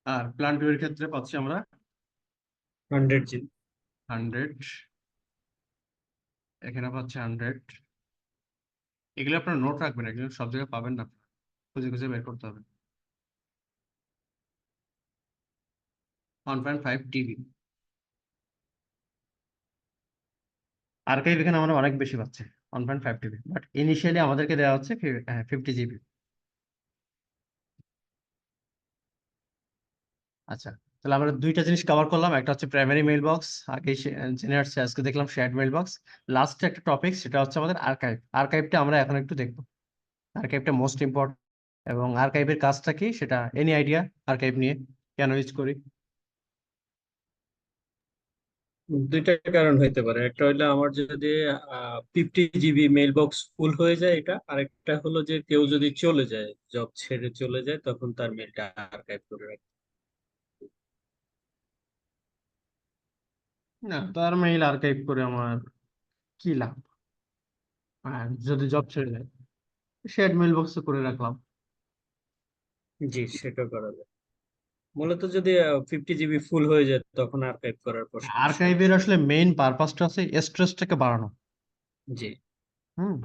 আর প্ল্যান 2 এর ক্ষেত্রে পাচ্ছি আমরা 100 জিবি। 100, এখানে পাচ্ছি 100। এগুলো আপনার নোট রাখবেন, এগুলো সব জায়গায় পাবেন না, খুঁজে খুঁজে বের করতে হবে। 1.5 টিবি আর্কাইভ এখানে আমরা অনেক বেশি পাচ্ছি, 1.5 টিবি, বাট ইনিশিয়ালি আমাদেরকে দেওয়া হচ্ছে 50 জিবি। আচ্ছা, তাহলে আমরা দুইটা জিনিস কভার করলাম, একটা হচ্ছে প্রাইমারি মেইল বক্স, আগে জেনে আসছে, আজকে দেখলাম শেয়ার্ড মেইল বক্স। লাস্ট একটা টপিক, সেটা হচ্ছে আমাদের আর্কাইভ। আর্কাইভটা আমরা এখন একটু দেখবো, আর্কাইভটা মোস্ট ইম্পর্টেন্ট। এবং আর্কাইভের কাজটা কি সেটা, এনি আইডিয়া আর্কাইভ নিয়ে কেন ইউজ করি? দুইটা কারণ হইতে পারে, একটা হইলো আমার যদি 50 জিবি মেইল বক্স ফুল হয়ে যায়, এটা আরেকটা হলো যে কেউ যদি চলে যায়, জব ছেড়ে চলে যায়, তখন তার মেইলটা আর্কাইভ করে রাখে। না, তার মেইল আর্কাইভ করে আমার কি লাভ? আর যদি জব ছেড়ে যায়, শেয়ার্ড মেইল বক্সে করে রাখলাম। জি, সেটা করা যায়। মূলত যদি 50 জিবি ফুল হয়ে যায়, তখন আর্কাইভ করার পর সমস্যা হবে। আর্কাইভের আসলে মেইন পারপাসটা হচ্ছে স্ট্রেসটাকে বাড়ানো। জি। হুম,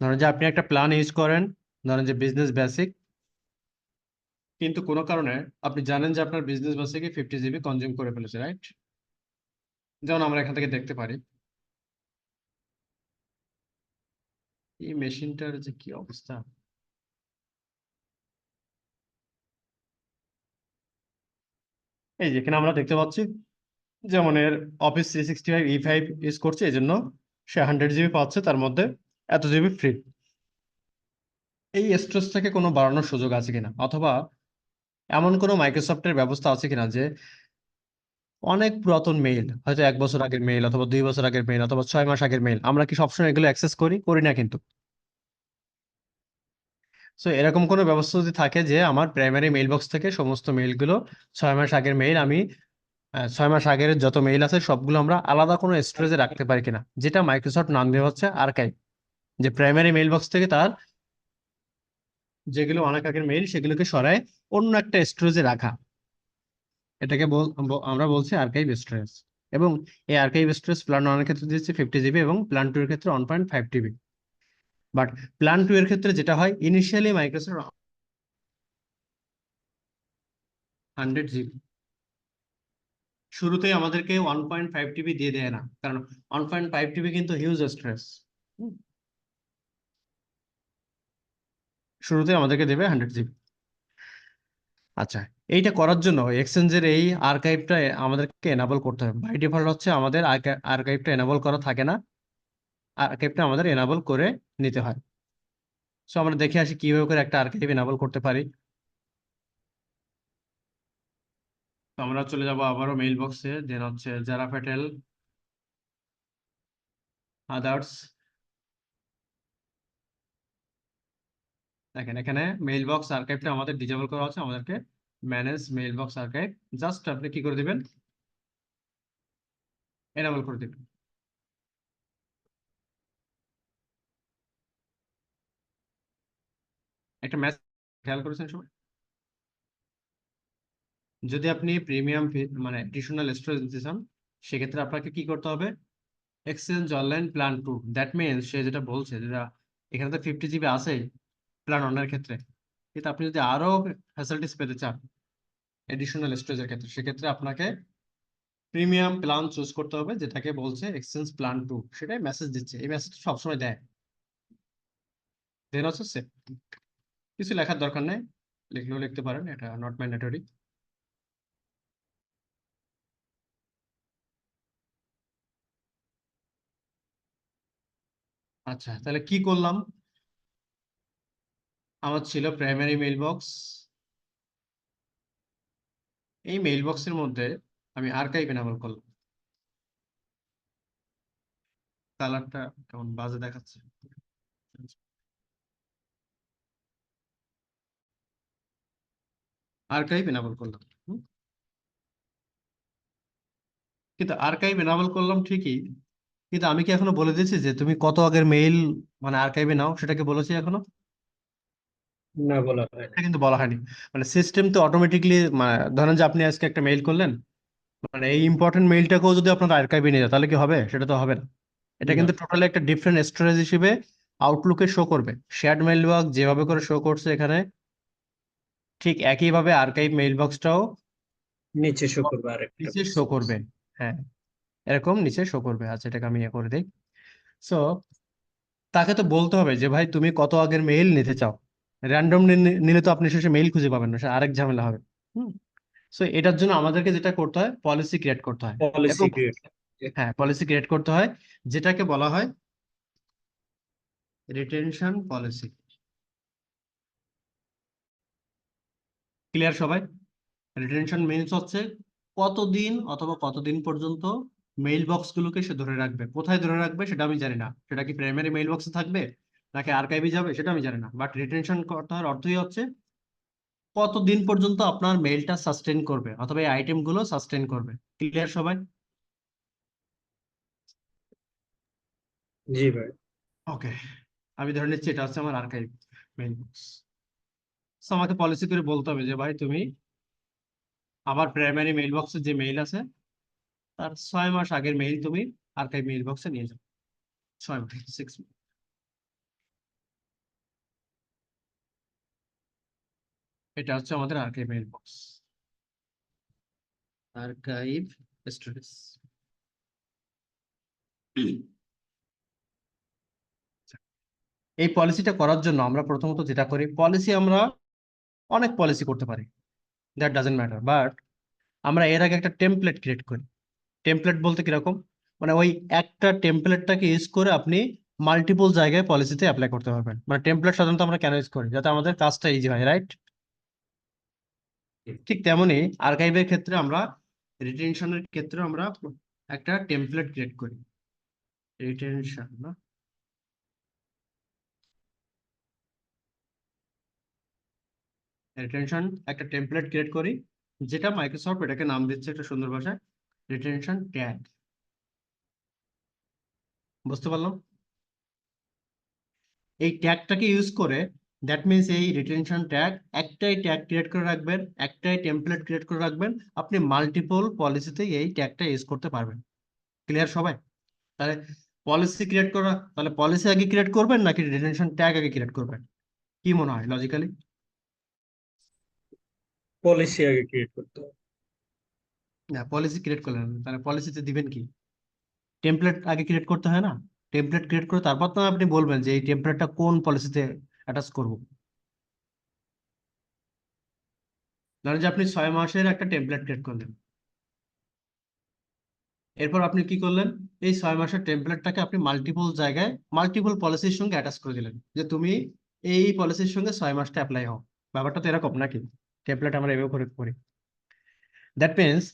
ধরেন যে আপনি একটা প্ল্যান ইউজ করেন, ধরেন যে বিজনেস বেসিক, কিন্তু কোনো কারণে আপনি জানেন যে আপনার বিজনেস বেসিকে 50 জিবি কনজিউম করে ফেলেছে, রাইট? যেমন আমরা এখান থেকে দেখতে পারি এই মেশিনটার যে কি অবস্থা। এই যেখানে আমরা দেখতে পাচ্ছি, যেমন এর অফিস 365 E5 ইউজ করছে, এই জন্য সে 100 জিবি পাচ্ছে, তার মধ্যে এত জিবি ফ্রি। এই স্ট্রেসটাকে কোনো বাড়ানোর সুযোগ আছে কিনা, অথবা এমন কোনো মাইক্রোসফটের ব্যবস্থা আছে কিনা যে অনেক পুরাতন মেইল, হয়তো 1 বছর আগের মেইল, অথবা 2 বছর আগের মেইল, অথবা 6 মাস আগের মেইল, আমরা কি সবসময় এগুলো অ্যাক্সেস করি? করি না কিন্তু। সো এরকম কোনো ব্যবস্থা যদি থাকে যে আমার প্রাইমারি মেইল বক্স থেকে সমস্ত মেইলগুলো 6 মাস আগের মেইল, আমি 6 মাস আগের যত মেইল আছে সবগুলো আমরা আলাদা কোনো স্টোরেজে রাখতে পারি কিনা, যেটা মাইক্রোসফট নাম দেওয়া হচ্ছে আর্কাইভ। যে প্রাইমারি মেইল বক্স থেকে তার যেগুলো অনেক আগের মেইল সেগুলোকে সরায় অন্য একটা স্টোরেজে রাখা, এটাকে আমরা বলছি আর্কাইভ স্টোরেজ। এবং এই আর্কাইভ স্টোরেজ প্ল্যান 1 এর ক্ষেত্রে দিচ্ছে 50 জিবি, এবং প্ল্যান 2 এর ক্ষেত্রে 1.5 টিবি। বাট প্ল্যান 2 এর ক্ষেত্রে যেটা হয়, ইনিশিয়ালি মাইক্রোসফট 100 জিবি, শুরুতেই আমাদেরকে 1.5 টিবি দিয়ে দেয় না, কারণ 1.5 টিবি কিন্তু হিউজ স্ট্রেস। শুরুতে আমাদেরকে দেবে 100 জিবি। আচ্ছা, এইটা করার জন্য এক্সচেঞ্জের এই আর্কাইভটা আমাদেরকে এনাবল করতে হবে। বাই ডিফল্ট হচ্ছে আমাদের আর্কাইভটা এনাবল করা থাকে না, আর্কাইভটা আমাদের এনাবল করে নিতে হয়। সো আমরা দেখে আসি কিভাবে করে একটা আর্কাইভ এনাবল করতে পারি। তো আমরা চলে যাব আবারও মেইল বক্সে, দেন হচ্ছে জারা প্যাটেল, আদার্স। দেখেন এখানে মেইল বক্স আর্কাইভটা আমাদের ডিজেবল করা আছে, আমাদেরকে manage mail box archive, just আপনি কি করে দিবেন, এনাবল করে দিবেন। একটা ম্যাচ খেয়াল করেছেন সবাই? যদি আপনি প্রিমিয়াম মানে এডিশনাল স্টোরেজ দিতে চান, সেক্ষেত্রে আপনাকে কি করতে হবে, Exchange Online plan 2, that means সে যেটা বলছে, যেটা এখানে তো 50 জিবি আছে প্ল্যান 1 এর ক্ষেত্রে, কিন্তু আপনি যদি আরো ফ্যাসিলিটিস পেতে চান এডিশনাল স্টোরেজের ক্ষেত্রে, সেক্ষেত্রে আপনাকে প্রিমিয়াম প্ল্যান চুজ করতে হবে, যেটাকে বলছে এক্সচেঞ্জ প্ল্যান 2, সেটাই মেসেজ দিচ্ছে, এই মেসেজ সবসময় দেয়। দেন হচ্ছে save। কিছু লেখার দরকার নেই, লিখলেও লিখতে পারেন, এটা নট ম্যান্ডেটরি। আচ্ছা, তাহলে কি করলাম? আমার ছিল প্রাইমারি মেইল বক্স। এই মেইল বক্সের মধ্যে আমি আর্কাইভ এনাবল করলাম। কালারটা কেমন বাজে দেখাচ্ছে। আর্কাইভ এনাবল করলাম। কিন্তু আর্কাইভ এনাবল করলাম ঠিকই, কিন্তু আমি কি এখনো বলে দিয়েছি যে তুমি কত আগের মেইল মানে আর্কাইভে নাও, সেটাকে বলেছি এখনো? না, বলা হয় না। এটা কিন্তু বলা হয়নি। মানে সিস্টেম তো অটোমেটিকলি, ধরেন যে আপনি আজকে একটা মেইল করলেন, মানে এই ইম্পর্টেন্ট মেইলটাকেও যদি আপনার আর্কাইভে নিয়ে যায় তাহলে কি হবে? সেটা তো হবে না। এটা না। কিন্তু টোটালি একটা ডিফারেন্ট স্টোরেজ হিসেবে আউটলুকে শো করবে। শেয়ার্ড মেইল বক্স যেভাবে করে শো করছে এখানে, ঠিক একইভাবে আর্কাইভ মেইল বক্সটাও নিচে শো করবে আরেকটা নিচে বক্স। শো করবে। হ্যাঁ, এরকম নিচে শো করবে। আচ্ছা, এটাকে আমি ইয়ে করে দিই। সো তাকে তো বলতে হবে যে ভাই তুমি কত আগের মেইল নিতে চাও। র্যান্ডম নিলে তো আপনি শেষে মেইল খুঁজে পাবেন না, সে আরেক ঝামেলা হবে। হুম। সো এটার জন্য আমাদেরকে যেটা করতে হয়, পলিসি ক্রিয়েট করতে হয়। এবং পলিসি ক্রিয়েট। হ্যাঁ, পলিসি ক্রিয়েট করতে হয়, যেটাকে বলা হয় রিটেনশন পলিসি। ক্লিয়ার সবাই? রিটেনশন মিনস হচ্ছে কতদিন অথবা কতদিন পর্যন্ত মেইল বক্স গুলোকে সে ধরে রাখবে। কোথায় ধরে রাখবে সেটা আমি জানি না, সেটা কি প্রাইমারি মেইল বক্সে থাকবে নাকি আর্কাইভে যাবে সেটা আমি জানি না, বাট রিটেনশন কথার অর্থই হচ্ছে কতদিন পর্যন্ত আপনার মেইলটা সাস্টেন করবে অথবা এই আইটেম গুলো সাস্টেন করবে। ক্লিয়ার সবাই? জি ভাই। ওকে, আমি ধরে নিচ্ছি এটা হচ্ছে আমার আর্কাইভ মেইল বক্স। আমাকে পলিসি করে বলতে হবে যে ভাই তুমি আমার প্রাইমারি মেইল বক্সে যে মেইল আছে তার 6 মাস আগের মেইল তুমি আর্কাইভ মেইল বক্সে নিয়ে যাও। 6 মাস, 6 মাস। এটা হচ্ছে আমাদের archive mail box, archive storage. এই পলিসিটা করার জন্য আমরা প্রথমত যেটা করি, পলিসি আমরা অনেক পলিসি করতে পারি, দ্যাট ডাজেন্ট ম্যাটার, বাট আমরা এর আগে একটা টেমপ্লেট ক্রিয়েট করি। টেমপ্লেট বলতে কিরকম, মানে ওই একটা টেমপ্লেটটাকে ইউজ করে আপনি মাল্টিপল জায়গায় পলিসিতে অ্যাপ্লাই করতে পারবেন। মানে টেমপ্লেট সাধারণত আমরা কেন ইউজ করি? যাতে আমাদের কাজটা ইজি হয়, রাইট? ঠিক তেমনি আর্কাইভের ক্ষেত্রে আমরা, রিটেনশনের ক্ষেত্রে আমরা একটা টেমপ্লেট ক্রিয়েট করি। রিটেনশন না, রিটেনশন একটা টেমপ্লেট ক্রিয়েট করি, যেটা মাইক্রোসফট এটাকে নাম দিচ্ছে একটা সুন্দর ভাষায় রিটেনশন ট্যাগ। বুঝতে পারলাম? এই ট্যাগটাকে ইউজ করে, দ্যাট মিনস এই রিটেনশন ট্যাগ, একটাই ট্যাগ ক্রিয়েট করে রাখবেন, একটাই টেমপ্লেট ক্রিয়েট করে রাখবেন, আপনি মাল্টিপল পলিসিতে এই ট্যাগটা ইউজ করতে পারবেন। ক্লিয়ার সবাই? তাহলে পলিসি ক্রিয়েট করা, তাহলে পলিসি আগে ক্রিয়েট করবেন নাকি রিটেনশন ট্যাগ আগে ক্রিয়েট করবেন? কি মনে হয় লজিক্যালি? পলিসি আগে ক্রিয়েট করতে হবে। না, পলিসি ক্রিয়েট করলেন, তাহলে পলিসিতে দিবেন কি? টেমপ্লেট আগে ক্রিয়েট করতে হয় না? টেমপ্লেট ক্রিয়েট করে তারপর তো আপনি বলবেন যে এই টেমপ্লেটটা কোন পলিসিতে অ্যাটাচ করব। ধরেন যে আপনি 6 মাসের একটা টেমপ্লেট ক্রিয়েট করলেন, এরপর আপনি কি করলেন? এই 6 মাসের টেমপ্লেটটাকে আপনি মাল্টিপল জায়গায় মাল্টিপল পলিসির সঙ্গে অ্যাটাচ করে দিলেন, যে তুমি এই পলিসির সঙ্গে 6 মাসটা অ্যাপ্লাই হও। ব্যাপারটা তো এরকম নাকি? টেমপ্লেট আমরা এভাবে করে করি। দ্যাট মিনস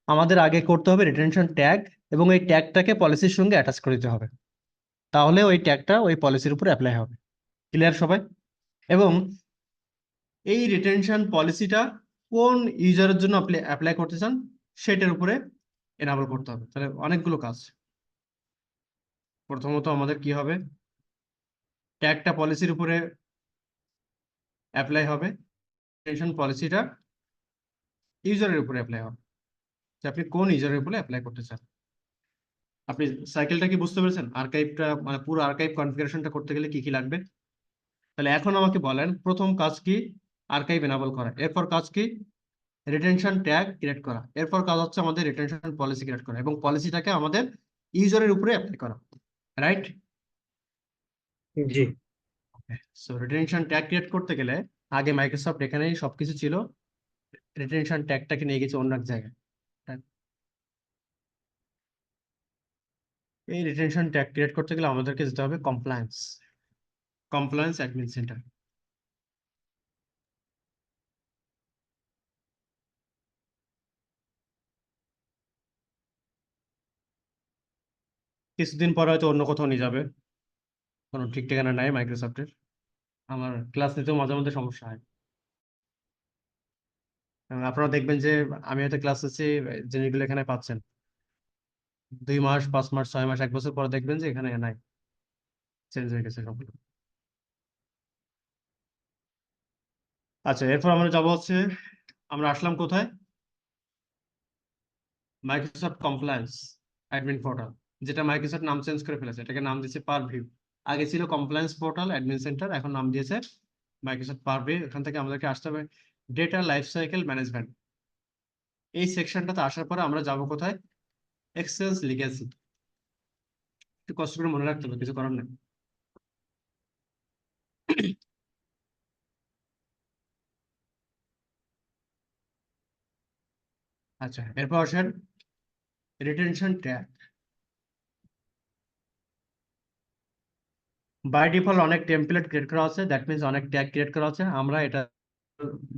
আমাদের আগে করতে হবে রিটেনশন ট্যাগ, এবং এই ট্যাগটাকে পলিসির সঙ্গে অ্যাটাচ করে দিতে হবে, তাহলে ওই ট্যাগটা ওই পলিসির উপর অ্যাপ্লাই হবে। ক্লিয়ার সবাই? এবং এই রিটেনশন পলিসিটা কোন ইউজারের জন্য আপনি অ্যাপ্লাই করতে চান সেটার উপরে এনাবল করতে হবে। তাহলে অনেকগুলো কাজ। প্রথমত আমাদের কি হবে, ট্যাগটা পলিসির উপরে অ্যাপ্লাই হবে, রিটেনশন পলিসিটা ইউজারের উপরে অ্যাপ্লাই হবে, যে আপনি কোন ইউজারের উপরে অ্যাপ্লাই করতে চান। আপনি সাইকেলটা কি বুঝতে পেরেছেন? আর্কাইভটা মানে পুরো আর্কাইভ কনফিগারেশনটা করতে গেলে কি কি লাগবে? তাহলে এখন আমাকে বলেন, প্রথম কাজ কি? আর্কাইভ এনাবল করা। এরপর কাজ কি? রিটেনশন ট্যাগ ক্রিয়েট করা। এরপর কাজ হচ্ছে আমাদের রিটেনশন পলিসি ক্রিয়েট করা এবং পলিসিটাকে আমাদের ইউজারের উপরে অ্যাপ্লাই করা, রাইট? জি। সো রিটেনশন ট্যাগ ক্রিয়েট করতে গেলে আগে মাইক্রোসফট এখানেই সবকিছু ছিল, রিটেনশন ট্যাগটাকে নিয়ে গেছে অন্য এক জায়গায়। এই রিটেনশন ট্যাগ ক্রিয়েট করতে গেলে আমাদেরকে যেতে হবে কমপ্লায়েন্স অ্যাডমিন সেন্টার। কিছুদিন পর হয়তো অন্য কোথাও নিয়ে যাবে, কোনো ঠিক ঠিকানা নাই মাইক্রোসফটের। আমার ক্লাস নিতেও মাঝে মধ্যে সমস্যা হয়। আপনারা দেখবেন যে আমি হয়তো ক্লাস নিচ্ছি, জিনিসগুলো এখানে পাচ্ছেন 2 মাস, 5 মাস, 6 মাস, 1 বছর পর দেখবেন যে এখানে নাই, চেঞ্জ হয়ে গেছে সবগুলো। আচ্ছা, এরপর আমরা যাবো হচ্ছে, আমরা আসলাম কোথায়? মাইক্রোসফট কমপ্লায়েন্স অ্যাডমিন পোর্টাল, যেটা মাইক্রোসফট নাম চেঞ্জ করে ফেলেছে, এটাকে নাম দিয়েছে পারভিউ। আগে ছিল কমপ্লায়েন্স পোর্টাল অ্যাডমিন সেন্টার, এখন নাম দিয়েছে মাইক্রোসফট পারভিউ। এখান থেকে আমাদেরকে আসতে হবে ডেটা লাইফ সাইকেল ম্যানেজমেন্ট। এই সেকশনটাতে আসার পরে আমরা যাব কোথায়? Excels legacy. একটু কষ্ট করে মনে রাখতে হবে, কিছু করার নেই। আচ্ছা, এরপর আসেন রিটেনশন ট্যাগ। বাই ডিফল্ট অনেক টেমপ্লেট ক্রিয়েট করা আছে, দ্যাট মিনস অনেক ট্যাগ ক্রিয়েট করা আছে। আমরা এটা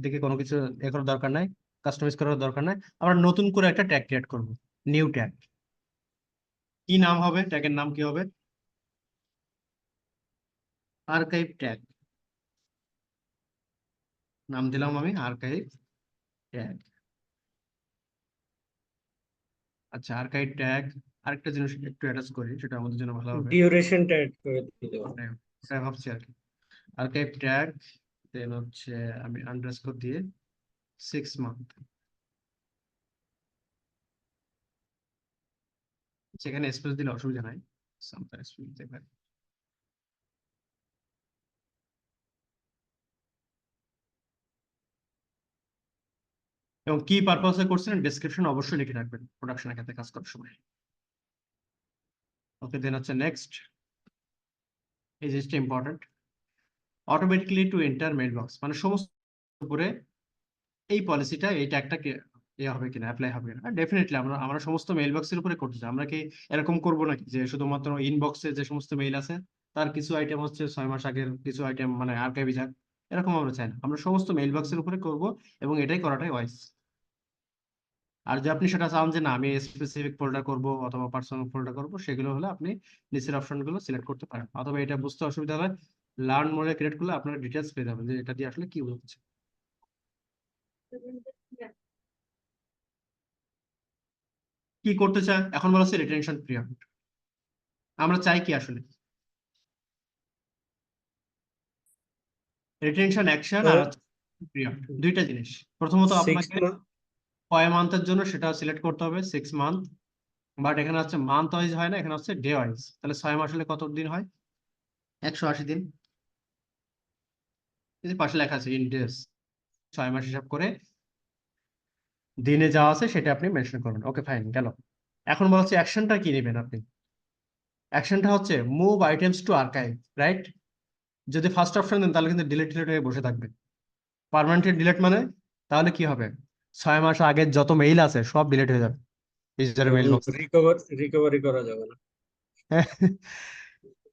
দিকে কোনো কিছু এ করার দরকার নাই, কাস্টমাইজ করার দরকার নাই। আমরা নতুন করে একটা ট্যাগ ক্রিয়েট করব, নিউ ট্যাগ। কি নাম হবে? ট্যাগের নাম কি হবে? Archive tag. নাম দিলাম আমি আর্কাইভ ট্যাগ। আচ্ছা, আর্কাইভ ট্যাগ। আরেকটা জিনিস একটু অ্যাটাচ করি, সেটা আমাদের জন্য ভালো হবে। ডিউরেশনটা অ্যাড করে দিতে পারো। মানে ওটাই ভাবছি আর কি। আর্কাইভ ট্যাগ, দেন হচ্ছে আমি আন্ডারস্কোর দিয়ে 6 মান্থ। সেখানে স্পেস দিলে অসুবিধা নাই, সামটাইম স্পেস দিতে পারি। এবং কি পারপাসে করছেন ডেসক্রিপশন অবশ্যই লিখে রাখবেন প্রোডাকশনের ক্ষেত্রে কাজ করার সময়। ওকে, দেন হচ্ছে নেক্সট, এই জিনিসটা important. Automatically to enter mail box, মানে সমস্ত উপরে এই পলিসিটা, এই ট্যাগটা ইয়ে হবে কিনা, অ্যাপ্লাই হবে কিনা। ডেফিনেটলি আমরা আমরা সমস্ত মেইল বক্সের উপরে করতে চাই। আমরা কি এরকম করবো নাকি যে শুধুমাত্র ইনবক্সে যে সমস্ত মেইল আছে তার কিছু আইটেম হচ্ছে 6 মাস আগের, কিছু আইটেম মানে আর্কাইভে যাক, এরকম আমরা চাই না। আমরা সমস্ত মেইল বক্সের উপরে করব, এবং এটাই করাটাই ওয়াইজ। আর যদি আপনি সেটা চান যে না আমি স্পেসিফিক ফোল্ডার করব অথবা পার্সোনাল ফোল্ডার করব, সেগুলো হলে আপনি নিচের অপশনগুলো সিলেক্ট করতে পারেন। অথবা এটা বুঝতে অসুবিধা হলে লার্ন মোডে ক্রিয়েট করলে আপনারা ডিটেলস পেয়ে যাবেন যে এটা দিয়ে আসলে কি হচ্ছে। কি করতে চায় এখন বলা হচ্ছে রিটেনশন পিরিয়ড। আমরা চাই কি আসলে? রিটেনশন অ্যাকশন আর পিরিয়ড, দুইটা জিনিস। প্রথমত 6 আপনাকে মান্থ। কয় মান্থের জন্য সেটা সিলেক্ট করতে হবে, 6 মান্থ। বাট এখানে হচ্ছে মান্থ ওয়াইজ হয় না, এখানে হচ্ছে ডে ওয়াইজ। তাহলে 6 মাস হলে কত দিন হয়? 180 দিন। এই যে পাশে লেখা আছে ইন ডেজ, 6 মাস হিসাব করে দিনে যা আছে সেটা আপনি মেনশন করবেন। ওকে, ফাইন, গেল। এখন বলা হচ্ছে অ্যাকশনটা কি নেবেন আপনি। অ্যাকশনটা হচ্ছে move items two archive, right? যদি ফার্স্ট অপশন দেন তাহলে কিন্তু ডিলিট ডিলিট হয়ে বসে থাকবে। পার্মানেন্ট ডিলিট মানে তাহলে কি হবে? 6 মাস আগের যত মেইল আছে সব ডিলিট হয়ে যাবে ইউজারের মেইল বক্স। রিকভারি করা যাবে না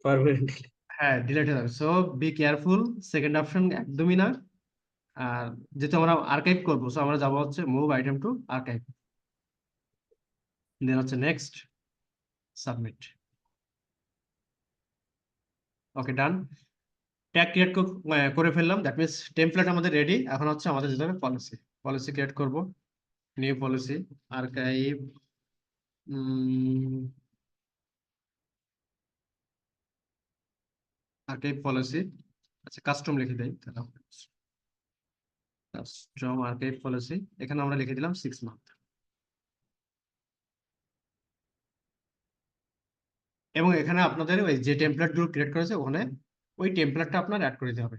পার্মানেন্টলি। হ্যাঁ, ডিলিট হয়ে যাবে। So be careful, second option একদমই না। আর যেহেতু আমরা আর্কাইভ করবো, সো আমরা যাবো হচ্ছে মুভ আইটেম টু আর্কাইভ, দেন হচ্ছে নেক্সট, সাবমিট। ওকে, ডান। ট্যাগ ক্রিয়েট করে ফেললাম, দ্যাট মিনস টেমপ্লেট আমাদের রেডি। এখন হচ্ছে আমাদের যেতে হবে পলিসি। পলিসি ক্রিয়েট করব, new policy, archive, archive policy. আচ্ছা, কাস্টম লিখে দেই তাহলে। কাস্টম আর্কাইভ পলিসি, এখানে আমরা লিখে দিলাম 6 মান্থ। এবং এখানে আপনাদের ওই যে টেমপ্লেট গুলো ক্রিয়েট করেছে ওখানে ওই টেমপ্লেটটা আপনার অ্যাড করে দিতে হবে।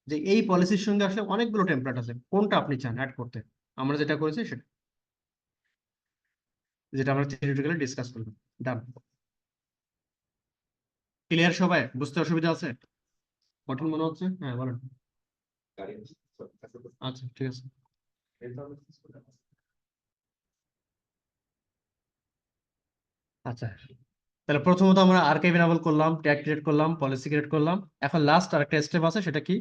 যে এই পলিসির সঙ্গে আসলে অনেকগুলো টেমপ্লেট আছে, কোনটা আপনি চান অ্যাড করতে। আমরা যেটা করেছি সেটা, যেটা আমরা থিওরিটিক্যালি ডিসকাস করলাম। ডান। ক্লিয়ার সবাই? বুঝতে অসুবিধা আছে? কঠিন মনে হচ্ছে? হ্যাঁ, বলেন। আচ্ছা, ঠিক আছে। আচ্ছা, তাহলে প্রথমত আমরা আর্কাইভ এনাবল করলাম, ট্যাগ ক্রিয়েট করলাম, পলিসি ক্রিয়েট করলাম। এখন লাস্ট আরেকটা স্টেপ আছে, সেটা কি?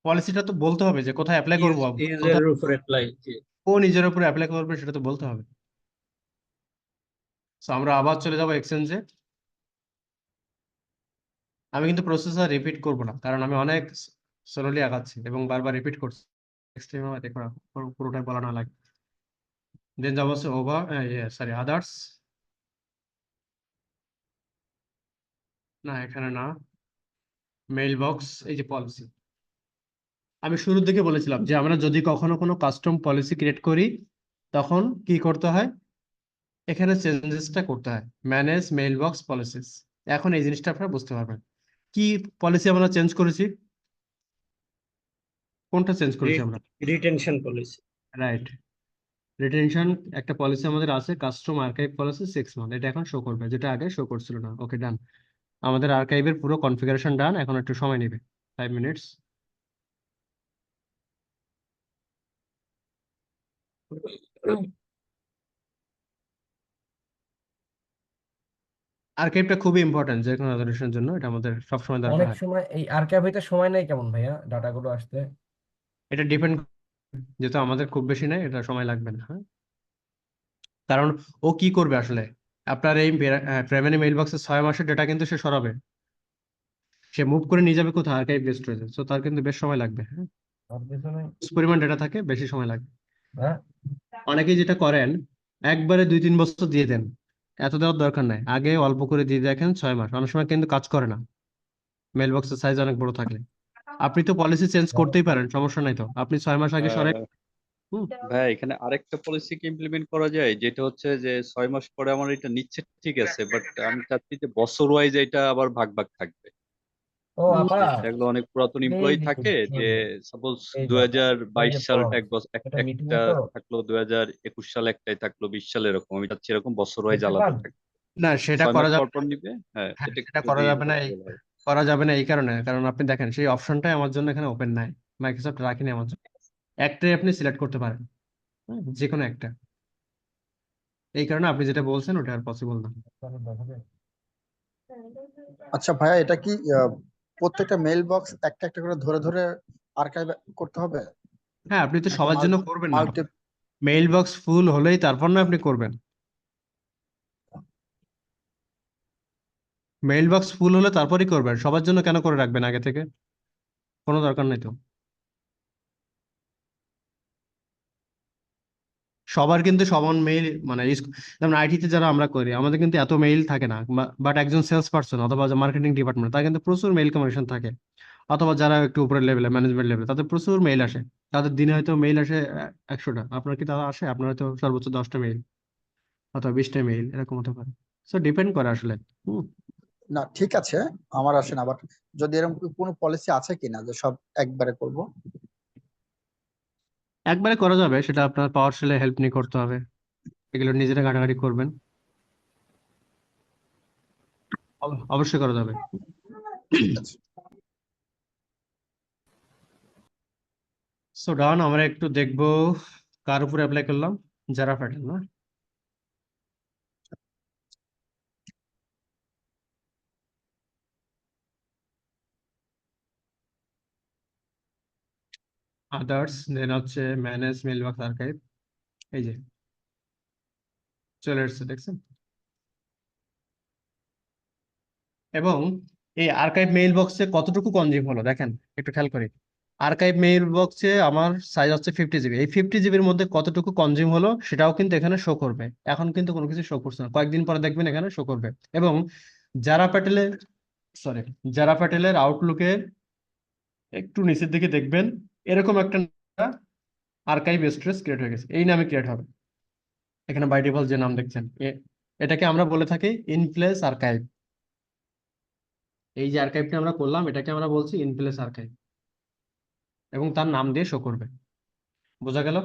পলিসিটা তো বলতে হবে যে কোথায় অ্যাপ্লাই করবো, কোথায় ইউজারের উপর অ্যাপ্লাই। কোন ইউজারের উপরে অ্যাপ্লাই করবে সেটা তো বলতে হবে। সো আমরা আবার চলে যাবো এক্সচেঞ্জে। আমি কিন্তু প্রসেসর রিপিট করব না, কারণ আমি অনেক স্লোলি আগাচ্ছি এবং বারবার রিপিট করছি। নেক্সট টাইম আমার দেখো পুরোটাই বলা না লাগে। দেন যাবো হচ্ছে ওভার, সরি, আদার্স। না, এখানে না, মেইল বক্স, এই যে পলিসি। আমি শুরুর দিকে বলেছিলাম যে আমরা যদি কখনো কোনো কাস্টম পলিসি ক্রিয়েট করি, তখন কি করতে হয়? এখানে চেঞ্জেসটা করতে হয়, ম্যানেজ মেইল বক্স পলিসিস। এখন এই জিনিসটা আপনারা বুঝতে পারবেন কি পলিসি আমরা চেঞ্জ করেছি, কোনটা চেঞ্জ করেছি আমরা। Retention policy. রাইট, রিটেনশন একটা পলিসি আমাদের আছে, কাস্টম আর্কাইভ পলিসি 6 মান্থ, এটা এখন শো করবে, যেটা আগে শো করছিল না। ওকে, ডান। আমাদের আর্কাইভের পুরো কনফিগারেশন ডান, এখন একটু সময় নেবে, 5 মিনিটস। আর্কাইভটা খুবই ইম্পর্টেন্ট যে কোনো রেজলিউশনের জন্য, এটা আমাদের সবসময় দরকার অনেক হয়। সময় এই আর্কাইভ হইতে সময় নেয় কেমন ভাইয়া ডাটাগুলো আসতে? এটা ডিপেন্ড, যেহেতু আমাদের খুব বেশি নেই, এটা সময় লাগবে না, হ্যাঁ। কারণ ও কি করবে আসলে, আপনার এই প্রাইমারি মেইল বক্সে 6 মাসের ডেটা কিন্তু সে সরাবে, সে মুভ করে নিয়ে যাবে কোথায়, আর্কাইভ স্টোরেজে। তো তার কিন্তু বেশ সময় লাগবে, হ্যাঁ। আর পিছনে পরিমাণ ডেটা থাকে, বেশি সময় লাগবে। হ্যাঁ, অনেকেই যেটা করেন, একবারে 2-3 বছর দিয়ে দেন, এত দেওয়ার দরকার নাই, আগে অল্প করে দিয়ে দেখেন 6 মাস, অনেক সময় কিন্তু কাজ করে না মেল বক্সের সাইজ অনেক বড় থাকলে। আপনি তো পলিসি চেঞ্জ করতেই পারেন, সমস্যা নাই তো, আপনি 6 মাস আগে সরাই। আহ, হুম। ভাই এখানে আরেকটা পলিসি কি ইমপ্লিমেন্ট করা যায়, যেটা হচ্ছে যে 6 মাস পরে আমার এটা নিচ্ছে ঠিক আছে, বাট আমি চাচ্ছি যে বছর ওয়াইজ এটা আবার ভাগ ভাগ থাকবে। ও আপা, যেগুলো অনেক পুরাতন এই এমপ্লয়ি যে থাকে, এই যে যে সাপোজ এই যে দুই আপা, হাজার এই বাইশ যে সালটা পড়, এক বছর এটা মিটিং একটা তো, থাকলো, 2021 সালে একটাই থাকলো, 20 সালে এরকম। আমি চাচ্ছি এরকম বছর ওয়াইজ দেখতে আলাদা পান? থাকবে, না, সেটা 6 মাস করা পর যাবে পর না। নিবে। হ্যাঁ, হ্যাঁ, এটা সেটা করা যদি যাবে না, পসিবল হয়। এই কারণে, কারণ আপনি দেখেন সেই অপশনটাই আমার জন্য এখানে ওপেন নাই, মাইক্রোসফট রাখিনি আমার জন্য। একটাই আপনি সিলেক্ট করতে পারেন, যে কোনো একটা। এই কারণে আপনি যেটা বলছেন ওটা আর পসিবল না। আচ্ছা ভাইয়া, এটা কি প্রত্যেকটা মেইল বক্স একটা একটা করে ধরে ধরে আর্কাইভ করতে হবে হ্যাঁ, আপনি তো নাকি সবার জন্য করবেন না, মাল্টি? মেইল বক্স ফুল হলেই তারপর না আপনি করবেন। মেইল বক্স ফুল হলে তারপরই করবেন, সবার জন্য কেন করে রাখবেন আগে থেকে? কোনো দরকার নেই তো। সবার কিন্তু সমান মেইল, মানে যেমন আইটিতে যারা আমরা করি, আমাদের কিন্তু এত মেইল থাকে না, বাট একজন সেলস পারসন অথবা মার্কেটিং ডিপার্টমেন্ট, তার কিন্তু প্রচুর মেইল কমিউনিকেশন থাকে। অথবা যারা একটু উপরের লেভেলে, ম্যানেজমেন্ট লেভেলে, তাদের প্রচুর মেইল আসে। তাদের দিনে হয়তো মেইল আসে 100টা, আপনার কি তারা আসে? আপনার হয়তো সর্বোচ্চ 10টা মেইল অথবা 20টা মেইল, এরকম হতে পারে। সো ডিপেন্ড করে আসলে। হুম। না ঠিক আছে, আমার আসে না, বাট যদি এরকম কোনো পলিসি আছে কিনা যে সব একবারে করব? একবারে করা যাবে, সেটা আপনার পাওয়ার শেলে হেল্প নিয়ে করতে হবে, এগুলো নিজেরা ঘাটাঘাটি করবেন। অবশ্যই করা যাবে। ঠিক আছে। সো ডান, আমরা একটু দেখবো কার উপরে অ্যাপ্লাই করলাম। যারা প্যাটার্ন না, আদার্স, দেন হচ্ছে ম্যানেজ মেইলবক্স আর্কাইভ। এই যে চলে এসছে, দেখছেন? এবং এই আর্কাইভ মেইল বক্সে কতটুকু কনজিউম হলো দেখেন, একটু খেয়াল করি। আর্কাইভ মেইল বক্সে আমার সাইজ হচ্ছে 50 জিবি, এই 50 জিবির মধ্যে কতটুকু কনজিউম হলো সেটাও কিন্তু এখানে শো করবে। এখন কিন্তু কোনো কিছু শো করছে না, কয়েকদিন পরে দেখবেন এখানে শো করবে। এবং যারা প্যাটেলের, সরি, যারা প্যাটেলের আউটলুকের একটু নিচের দিকে দেখবেন, এরকম একটা আর্কাইভ স্ট্রেস ক্রিয়েট হয়ে গেছে, এই নামে ক্রিয়েট হবে। এখানে বাই ডিফল্ট যে নাম দেখছেন, এটাকে আমরা বলে থাকি ইনপ্লেস আর্কাইভ। এই যে আর্কাইভটা আমরা করলাম, এটাকে আমরা বলছি ইনপ্লেস আর্কাইভ, এবং তার নাম দিয়ে শো করবে। বোঝা গেল?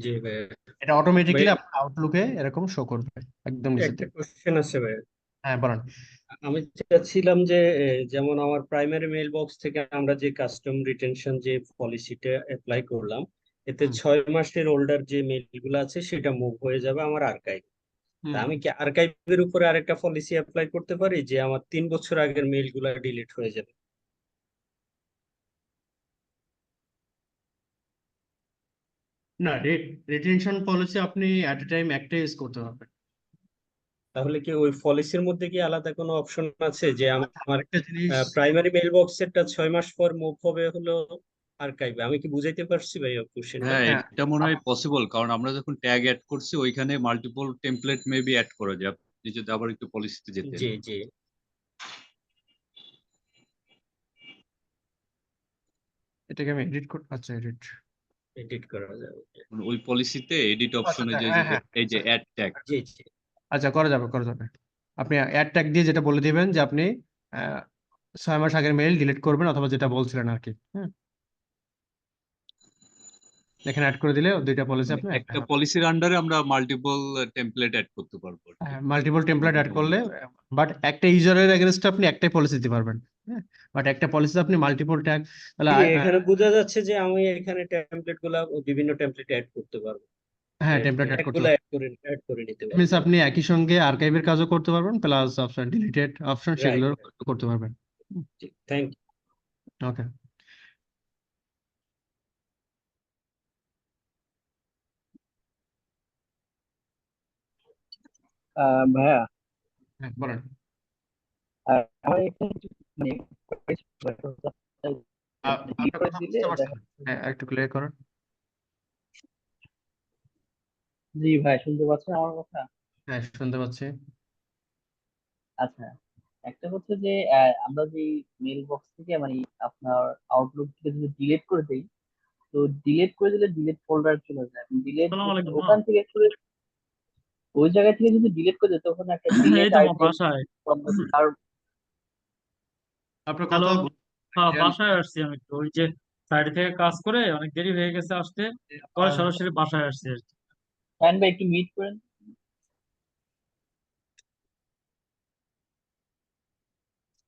জি ভাই। এটা ভাই অটোমেটিক্যালি আপনার আউটলুকে এরকম শো করবে, একদম নিচের একটা দিকে। কোশ্চেন আছে ভাই। হ্যাঁ, বলেন। আমি চাচ্ছিলাম যে যেমন আমার প্রাইমারি মেইল বক্স থেকে আমরা যে কাস্টম রিটেনশন যে পলিসিটা অ্যাপ্লাই করলাম, এতে হুম। 6 মাসের ওল্ডার যে মেইল গুলো আছে সেটা মুভ হয়ে যাবে আমার আর্কাইভ। হুম আমি কি আর্কাইভের উপরে আরেকটা পলিসি অ্যাপ্লাই করতে পারি যে আমার 3 বছর আগের মেইল গুলা ডিলিট হয়ে যাবে? না, রিটেনশন পলিসি আপনি অ্যাট এ টাইম একটাই ইউজ করতে পারবেন। তাহলে কি ওই পলিসির মধ্যে কি আলাদা কোনো অপশন আছে যে আচ্ছা, আমার আরেকটা জিনিস, প্রাইমারি মেইল বক্সেরটা 6 মাস পর মুভ হবে হলো আর্কাইভে? আমি কি বুঝাইতে পারছি ভাই কোশ্চেনটা? হ্যাঁ, হ্যাঁ এটা মনে হয় পসিবল, কারণ আমরা যখন ট্যাগ অ্যাড করছি ওইখানে মাল্টিপল টেমপ্লেট মেবি অ্যাড করা যায়। আপনি যদি আবার একটু পলিসিতে যেতেন। জি জি, এটাকে আমি এডিট করতে, আচ্ছা এডিট, এডিট করা যাবে। মানে ওই পলিসিতে এডিট আচ্ছা অপশনে আচ্ছা, যে হ্যাঁ হ্যাঁ, এই যে আচ্ছা অ্যাড ট্যাগ। জি জি, আচ্ছা, করা যাবে করা যাবে। আপনি অ্যাড ট্যাগ দিয়ে যেটা বলে দিবেন যে আপনি 6 মাস আগের মেইল ডিলিট করবেন, অথবা যেটা বলছিলেন আর কি। হ্যাঁ, এখানে অ্যাড করে দিলে দুইটা পলিসি মানে আপনি একটা একটা পলিসির আন্ডারে আমরা মাল্টিপল টেমপ্লেট অ্যাড করতে পারবো আর কি। মাল্টিপল টেমপ্লেট অ্যাড Multiple করলে, use। বাট একটা ইউজারের এগেনস্টে আপনি একটাই পলিসি দিতে পারবেন। হ্যাঁ, বাট একটা পলিসি আপনি মাল্টিপল ট্যাগ, তাহলে জি, এখানে বোঝা যাচ্ছে যে আমি এখানে টেমপ্লেট গুলা বিভিন্ন টেমপ্লেট অ্যাড করতে পারবো, হ্যাঁ টেমপ্লেট অ্যাড ট্যাগ করতে গুলা পারবেন। অ্যাড করে নিতে মিনস পারবো। আপনি একই সঙ্গে আর্কাইভের কাজও করতে পারবেন, plus option deleted option right সেগুলো রাইট, করতে পারবেন। জি, থ্যাংক ওকে, ভাইয়া, হ্যাঁ বলেন। আমার এখানে কিছু মানে delete আপনার করে কথা দিলে বুঝতে পারছেন? দেখা, হ্যাঁ, একটু ক্লিয়ার করেন। জি ভাই শুনতে পাচ্ছেন আমার কথা? হ্যাঁ, শুনতে পাচ্ছি। আচ্ছা, একটা হচ্ছে যে আমরা যে মেল বক্স থেকে মানে আপনার আউটলুক থেকে যদি ডিলিট করে দেই, তো ডিলিট করে দিলে ডিলিট ফোল্ডার চলে যায়, ডিলিট সালাম আলাইকুম। ওখান থেকে করে ওই জায়গা থেকে যদি ডিলিট করে দিই তখন একটা এই ডিলিট তো আইটেম বাসায়। আর আপনার হ্যালো। কথা হ্যাঁ, বাসায় আসছি আমি একটু, ওই যে সাইড থেকে কাজ করে অনেক দেরি হয়ে গেছে আসতে, পরে সরাসরি বাসায় আসছি আর কি। ফাইন ভাই একটু মিট করেন।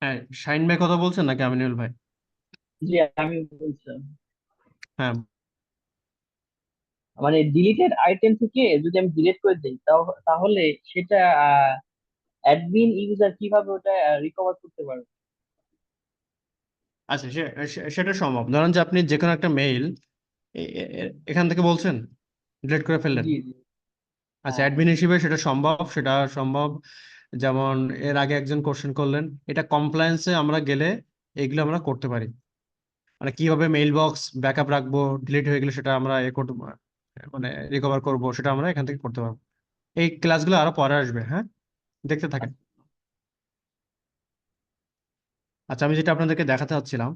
হ্যাঁ, শাইন ভাই কথা বলছেন নাকি আমিনুল ভাই? জি, আমি বলছিলাম হ্যাঁ, মানে ডিলিটেড আইটেম থেকে যদি আমি ডিলিট করে দিই তাহলে সেটা অ্যাডমিন ইউজার কিভাবে ওটা রিকভার করতে পারবে? আচ্ছা, সেটা সম্ভব। ধরেন যে আপনি যে কোনো একটা মেইল এখান থেকে বলছেন, ডিলিট করে ফেললেন। জি জি, আচ্ছা, হ্যাঁ অ্যাডমিন হিসেবে সেটা সম্ভব। যেমন এর আগে একজন কোশ্চেন করলেন, এটা কমপ্লায়েন্সে আমরা গেলে এগুলো আমরা করতে পারি। মানে কিভাবে মেইল বক্স ব্যাকআপ রাখবো, ডিলিট হয়ে গেলে সেটা আমরা করতে, মানে রিকভার করবো, সেটা আমরা এখান থেকে করতে পারবো। এই ক্লাসগুলো আরো পরে আসবে, হ্যাঁ, দেখতে থাকেন। আচ্ছা, আচ্ছা, আমি যেটা আপনাদেরকে দেখাতে চাচ্ছিলাম,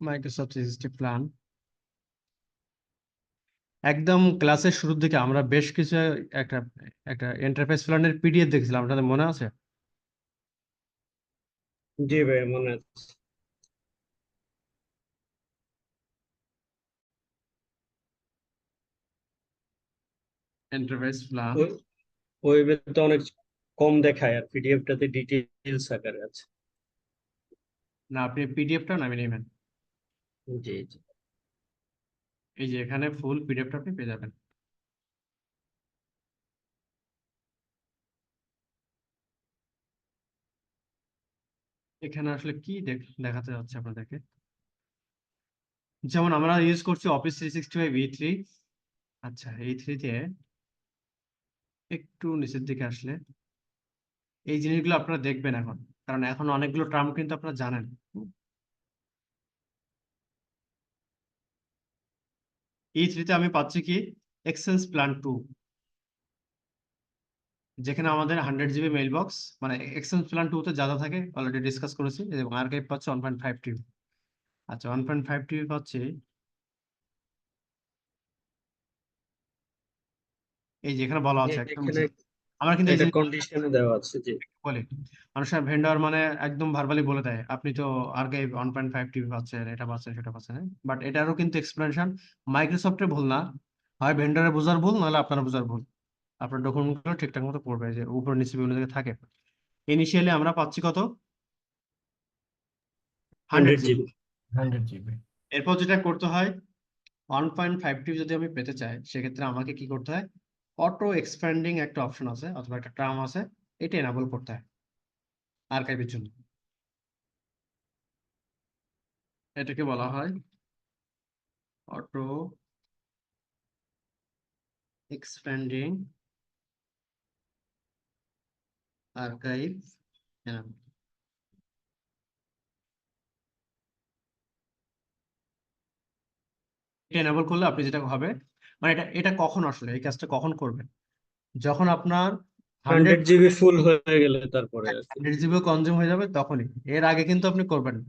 মাইক্রোসফট 365 প্ল্যান, একদম ক্লাসের শুরুর দিকে আমরা বেশ কিছু একটা একটা এন্টারপ্রাইজ প্ল্যানের পিডিএফ দেখছিলাম, আপনাদের মনে আছে? জি ভাই, মনে আছে। Enterprise plan. ওই ওয়েবে তো অনেক কম দেখায়, আর পিডিএফটাতে ডিটেইলস আকারে আছে। না, আপনি পিডিএফটা নামিয়ে নেবেন। জি জি, এই যে এখানে ফুল পিডিএফটা আপনি পেয়ে যাবেন। এখানে আসলে কি দেখাতে যাচ্ছে আপনাদেরকে, যেমন আমরা ইউজ করছি অফিস 365 E3। আচ্ছা, এই থ্রিতে একটু নিচের দিকে আসলে এই জিনিসগুলো আপনারা দেখবেন এখন, কারণ এখন অনেকগুলো টার্ম কিন্তু আপনারা জানেন। E3তে আমি পাচ্ছি কি, এক্সচেঞ্জ প্ল্যান 2, যেখানে আমাদের 100 GB মেইল বক্স, মানে এক্সচেঞ্জ প্ল্যান 2তে যা যা থাকে অলরেডি ডিসকাস করেছি, এবং আর্কাইভ পাচ্ছে 1.5 TB। আচ্ছা, 1.5 TB পাচ্ছি। এই যে এখানে বলা আছে একদম এখানে আমরা কিন্তু এই একটা জিনিস কন্ডিশনে দেওয়া আছে যে বলি, মানুষের ভেন্ডর মানে একদম ভার্বালি বলে দেয় আপনি তো আর্কাইভ 1.5 TB পাচ্ছেন, এটা পাচ্ছেন সেটা পাচ্ছেন, বাট এটারও কিন্তু এক্সপ্লেনেশন মাইক্রোসফটের ভুল না, হয় ভেন্ডরের বোঝার ভুল, নাহলে আপনার বোঝার ভুল। আপনার ডকুমেন্টগুলো ঠিকঠাক মতো পড়বে, যে উপর নিচে বিভিন্ন জায়গায় থাকে। ইনিশিয়ালি আমরা পাচ্ছি কত, 100 100 জিবি জিবি। 100 GB। এরপর যেটা করতে হয়, 1.5 TB যদি আমি পেতে চাই, সেক্ষেত্রে আমাকে কি করতে হয়, অটো এক্সপ্যান্ডিং একটা অপশন আছে অথবা একটা টার্ম আছে, এটা এনাবল করতে হয় আর্কাইভের জন্য। এটাকে বলা হয় অটো এক্সপ্যান্ডিং আর্কাইভ এনাবল। এটা এনাবল করলে আপনি যেটা হবে, মানে এটা এটা কখন আসলে এই কাজটা কখন করবেন, যখন আপনার 100 100 GB ফুল হয়ে গেলে তারপরে আর কি। 100 জিবি কনজিউম হয়ে যাবে তখনই, এর আগে কিন্তু আপনি করবেন না।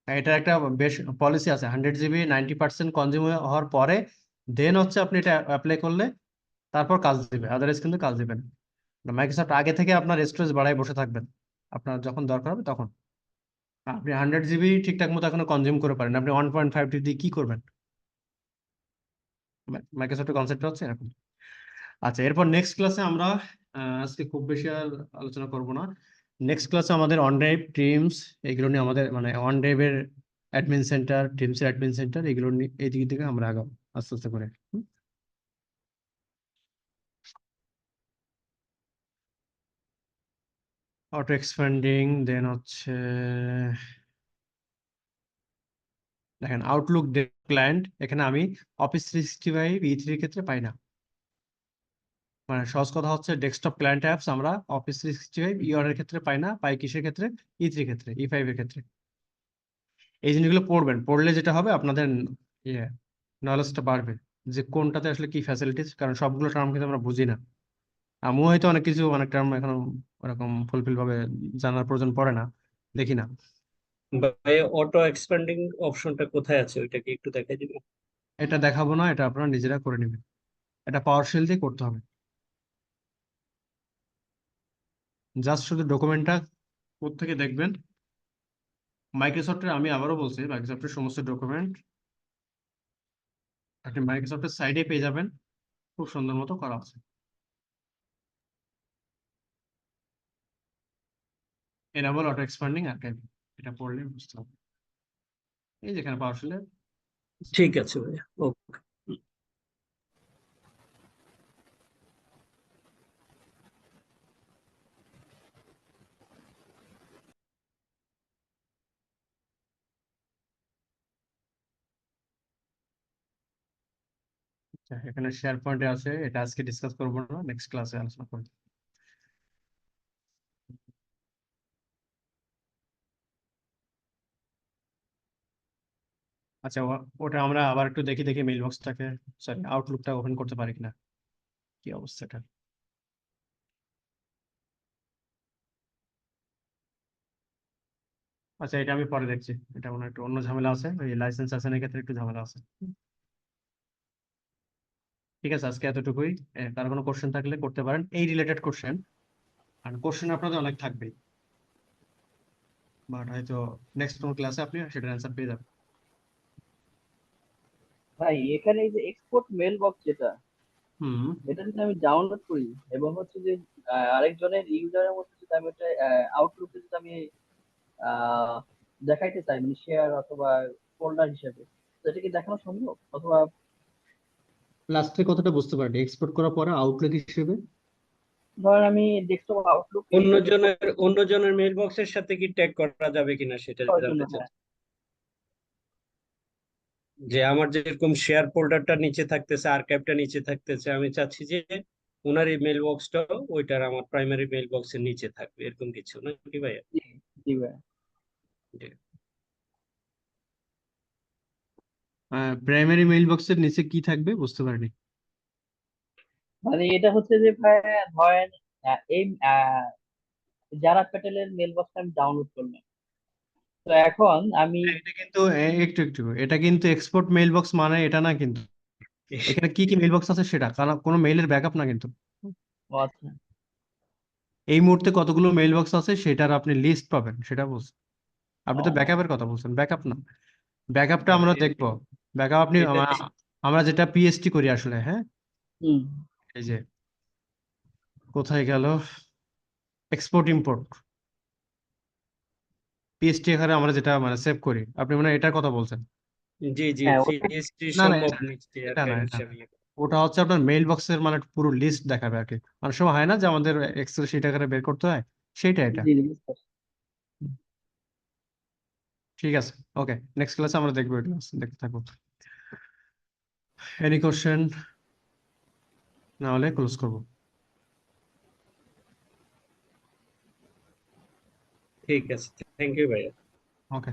এটা একটা বেশ পলিসি আছে, 100 জিবি 90% কনজিউম হওয়ার পরে দেন হচ্ছে আপনি এটা অ্যাপ্লাই করলে তারপর কাজ দিবে, আদারওয়াইজ কিন্তু কাজ দিবে না। মাইক্রোসফট আগে থেকে আপনার স্টোরেজ বাড়ায় বসে থাকবেন, আপনার যখন দরকার হবে তখন। আপনি 100 জিবি ঠিকঠাক মতো এখনো কনজিউম করে পারেন, আপনি 1.5 দিয়ে কি করবেন? মাইক্রোসফটের কনসেপ্ট হচ্ছে এরকম। আচ্ছা, এরপর নেক্সট ক্লাসে আমরা আজকে খুব বেশি আর আলোচনা করব না। নেক্সট ক্লাসে আমাদের অনড্রাইভ টিমস এগুলো নিয়ে আমাদের মানে অনড্রাইভের অ্যাডমিন সেন্টার, টিমসের অ্যাডমিন সেন্টার এগুলো নিয়ে এই দিক থেকে আমরা আগাবো আস্তে আস্তে করে। অটো এক্সপ্যান্ডিং, দেন হচ্ছে দেখেন আউটলুক ক্লায়েন্ট, এখানে আমি অফিস 365 E3 এর ক্ষেত্রে পাই না। মানে সহজ কথা হচ্ছে ডেস্কটপ ক্লায়েন্ট অ্যাপস আমরা অফিস 365 ER এর ক্ষেত্রে পাই না, পাই কিসের ক্ষেত্রে? E3 ক্ষেত্রে, E5 এর ক্ষেত্রে। এই জিনিসগুলো পড়বেন, পড়লে যেটা হবে আপনাদের ইয়ে নলেজটা বাড়বে যে কোনটাতে আসলে কি ফ্যাসিলিটিস, কারণ সবগুলো টার্ম কিন্তু আমরা বুঝি না। আমিও হয়তো অনেক কিছু অনেক টার্ম এখনো ওরকম ফুলফিল ভাবে জানার প্রয়োজন পড়ে না, দেখি না। ভাই অটো এক্সপ্যান্ডিং অপশনটা কোথায় আছে ওইটা কি একটু দেখাই দিবে? এটা দেখাবো না, এটা আপনারা নিজেরা করে নেবেন, এটা পাওয়ারশেল দিয়ে করতে হবে। জাস্ট শুধু ডকুমেন্টটা কোত্থেকে দেখবেন, মাইক্রোসফটের, আমি আবারও বলছি মাইক্রোসফটের সমস্ত ডকুমেন্ট আপনি মাইক্রোসফটের সাইডে পেয়ে যাবেন, খুব সুন্দর মতো করা আছে। এনাবল অটো এক্সপ্যান্ডিং আর্কাইভ, এটা পড়লে বুঝতে হবে। এই যেখানে পাওয়ারশেলে ঠিক আছে ভাইয়া, ওকে। এখানে শেয়ার পয়েন্টে আছে, এটা আজকে ডিসকাস করবো না, নেক্সট ক্লাসে আলোচনা করবো। আচ্ছা, ওটা আমরা আবার একটু দেখি দেখি মেইল বক্সটাকে, সরি আউটলুকটা ওপেন করতে পারি কিনা, কি অবস্থাটা। আচ্ছা, এটা আমি পরে দেখছি, এটা মনে হয় একটু অন্য ঝামেলা আছে, ওই লাইসেন্স আছে ক্ষেত্রে একটু ঝামেলা আছে। ঠিক আছে, আজকে এতটুকুই। কারো কোনো কোশ্চেন থাকলে করতে পারেন, এই রিলেটেড কোশ্চেন, আর কোশ্চেন আপনাদের অনেক থাকবেই, বাট হয়তো নেক্সট কোনো ক্লাসে আপনি সেটার অ্যান্সার পেয়ে যাবেন। ভাই এখানে এই যে এক্সপোর্ট মেল বক্স যেটা, হুম। এটা যদি আমি ডাউনলোড করি এবং হচ্ছে যে আরেকজনের ইউজারের মধ্যে যদি আমি এটা আউটলুকে যদি আমি আহ দেখাইতে চাই মানে শেয়ার অথবা ফোল্ডার হিসেবে, তো এটা কি দেখানো সম্ভব? অথবা লাস্টের কথাটা বুঝতে পারি, এক্সপোর্ট করার পরে আউটলুক হিসেবে ধরেন আমি ডেস্কটপ আউটলুক অন্যজনের মেইল বক্সের সাথে কি ট্যাগ করা যাবে কিনা সেটা করার জন্য, জানতে হ্যাঁ। চাচ্ছি। যে আমার যেরকম শেয়ার ফোল্ডারটা নিচে থাকতেছে, আর্কাইভটা নিচে থাকতেছে, আমি চাচ্ছি যে ওনার এই মেইল বক্সটাও ওইটার আমার প্রাইমারি মেইল বক্সের নিচে থাকবে, এরকম কিছু নাকি ভাইয়া? জি, জি ভাই। জি। প্রাইমারি মেইল বক্সের নিচে কি থাকবে বুঝতে পারিনি। মানে এটা হচ্ছে যে ভাই ধরেন এই যারা প্যাটেলের মেল বক্সটা আমি ডাউনলোড করলাম, তো এখন আমি এটা কিন্তু একটু একটু, এটা কিন্তু এক্সপোর্ট মেইল বক্স মানে এটা না কিন্তু, এখানে কি কি মেইল বক্স আছে সেটা, কারণ কোনো মেইলের ব্যাকআপ না কিন্তু। ও আচ্ছা, এই মুহূর্তে কতগুলো মেইল বক্স আছে সেটার আপনি লিস্ট পাবেন, সেটা বলছেন। আপনি তো ও ব্যাকআপের কথা বলছেন, ব্যাকআপ না, ব্যাকআপটা আমরা দেখবো। ব্যাকআপ আপনি এটা আমরা যেটা পিএসটি করি আসলে, হ্যাঁ, হুম, এই যে কোথায় গেল এক্সপোর্ট ইম্পোর্ট, পিএসটি এখানে আমরা যেটা মানে সেভ করি, আপনি মানে এটার কথা বলছেন। জি জি, হ্যাঁ সিএসটি না না, সম্ভব এটা নিশ্চয়ই এটা না, আর্কাইভ এটা না, হিসাবে। ওটা হচ্ছে আপনার মেইল বক্সের মানে পুরো লিস্ট দেখাবে আর কি। অনেক সময় হয় না যে আমাদের এক্সেল শিট আকারে বের করতে হয়, সেইটা এটা। জি জি বুঝতে পারছি। ঠিক আছে, ওকে, নেক্সট ক্লাসে আমরা দেখবো এটা, দেখতে থাকবো। Any question? না হলে ক্লোজ করবো। ঠিক আছে, থ্যাংক ইউ ভাইয়া। ওকে।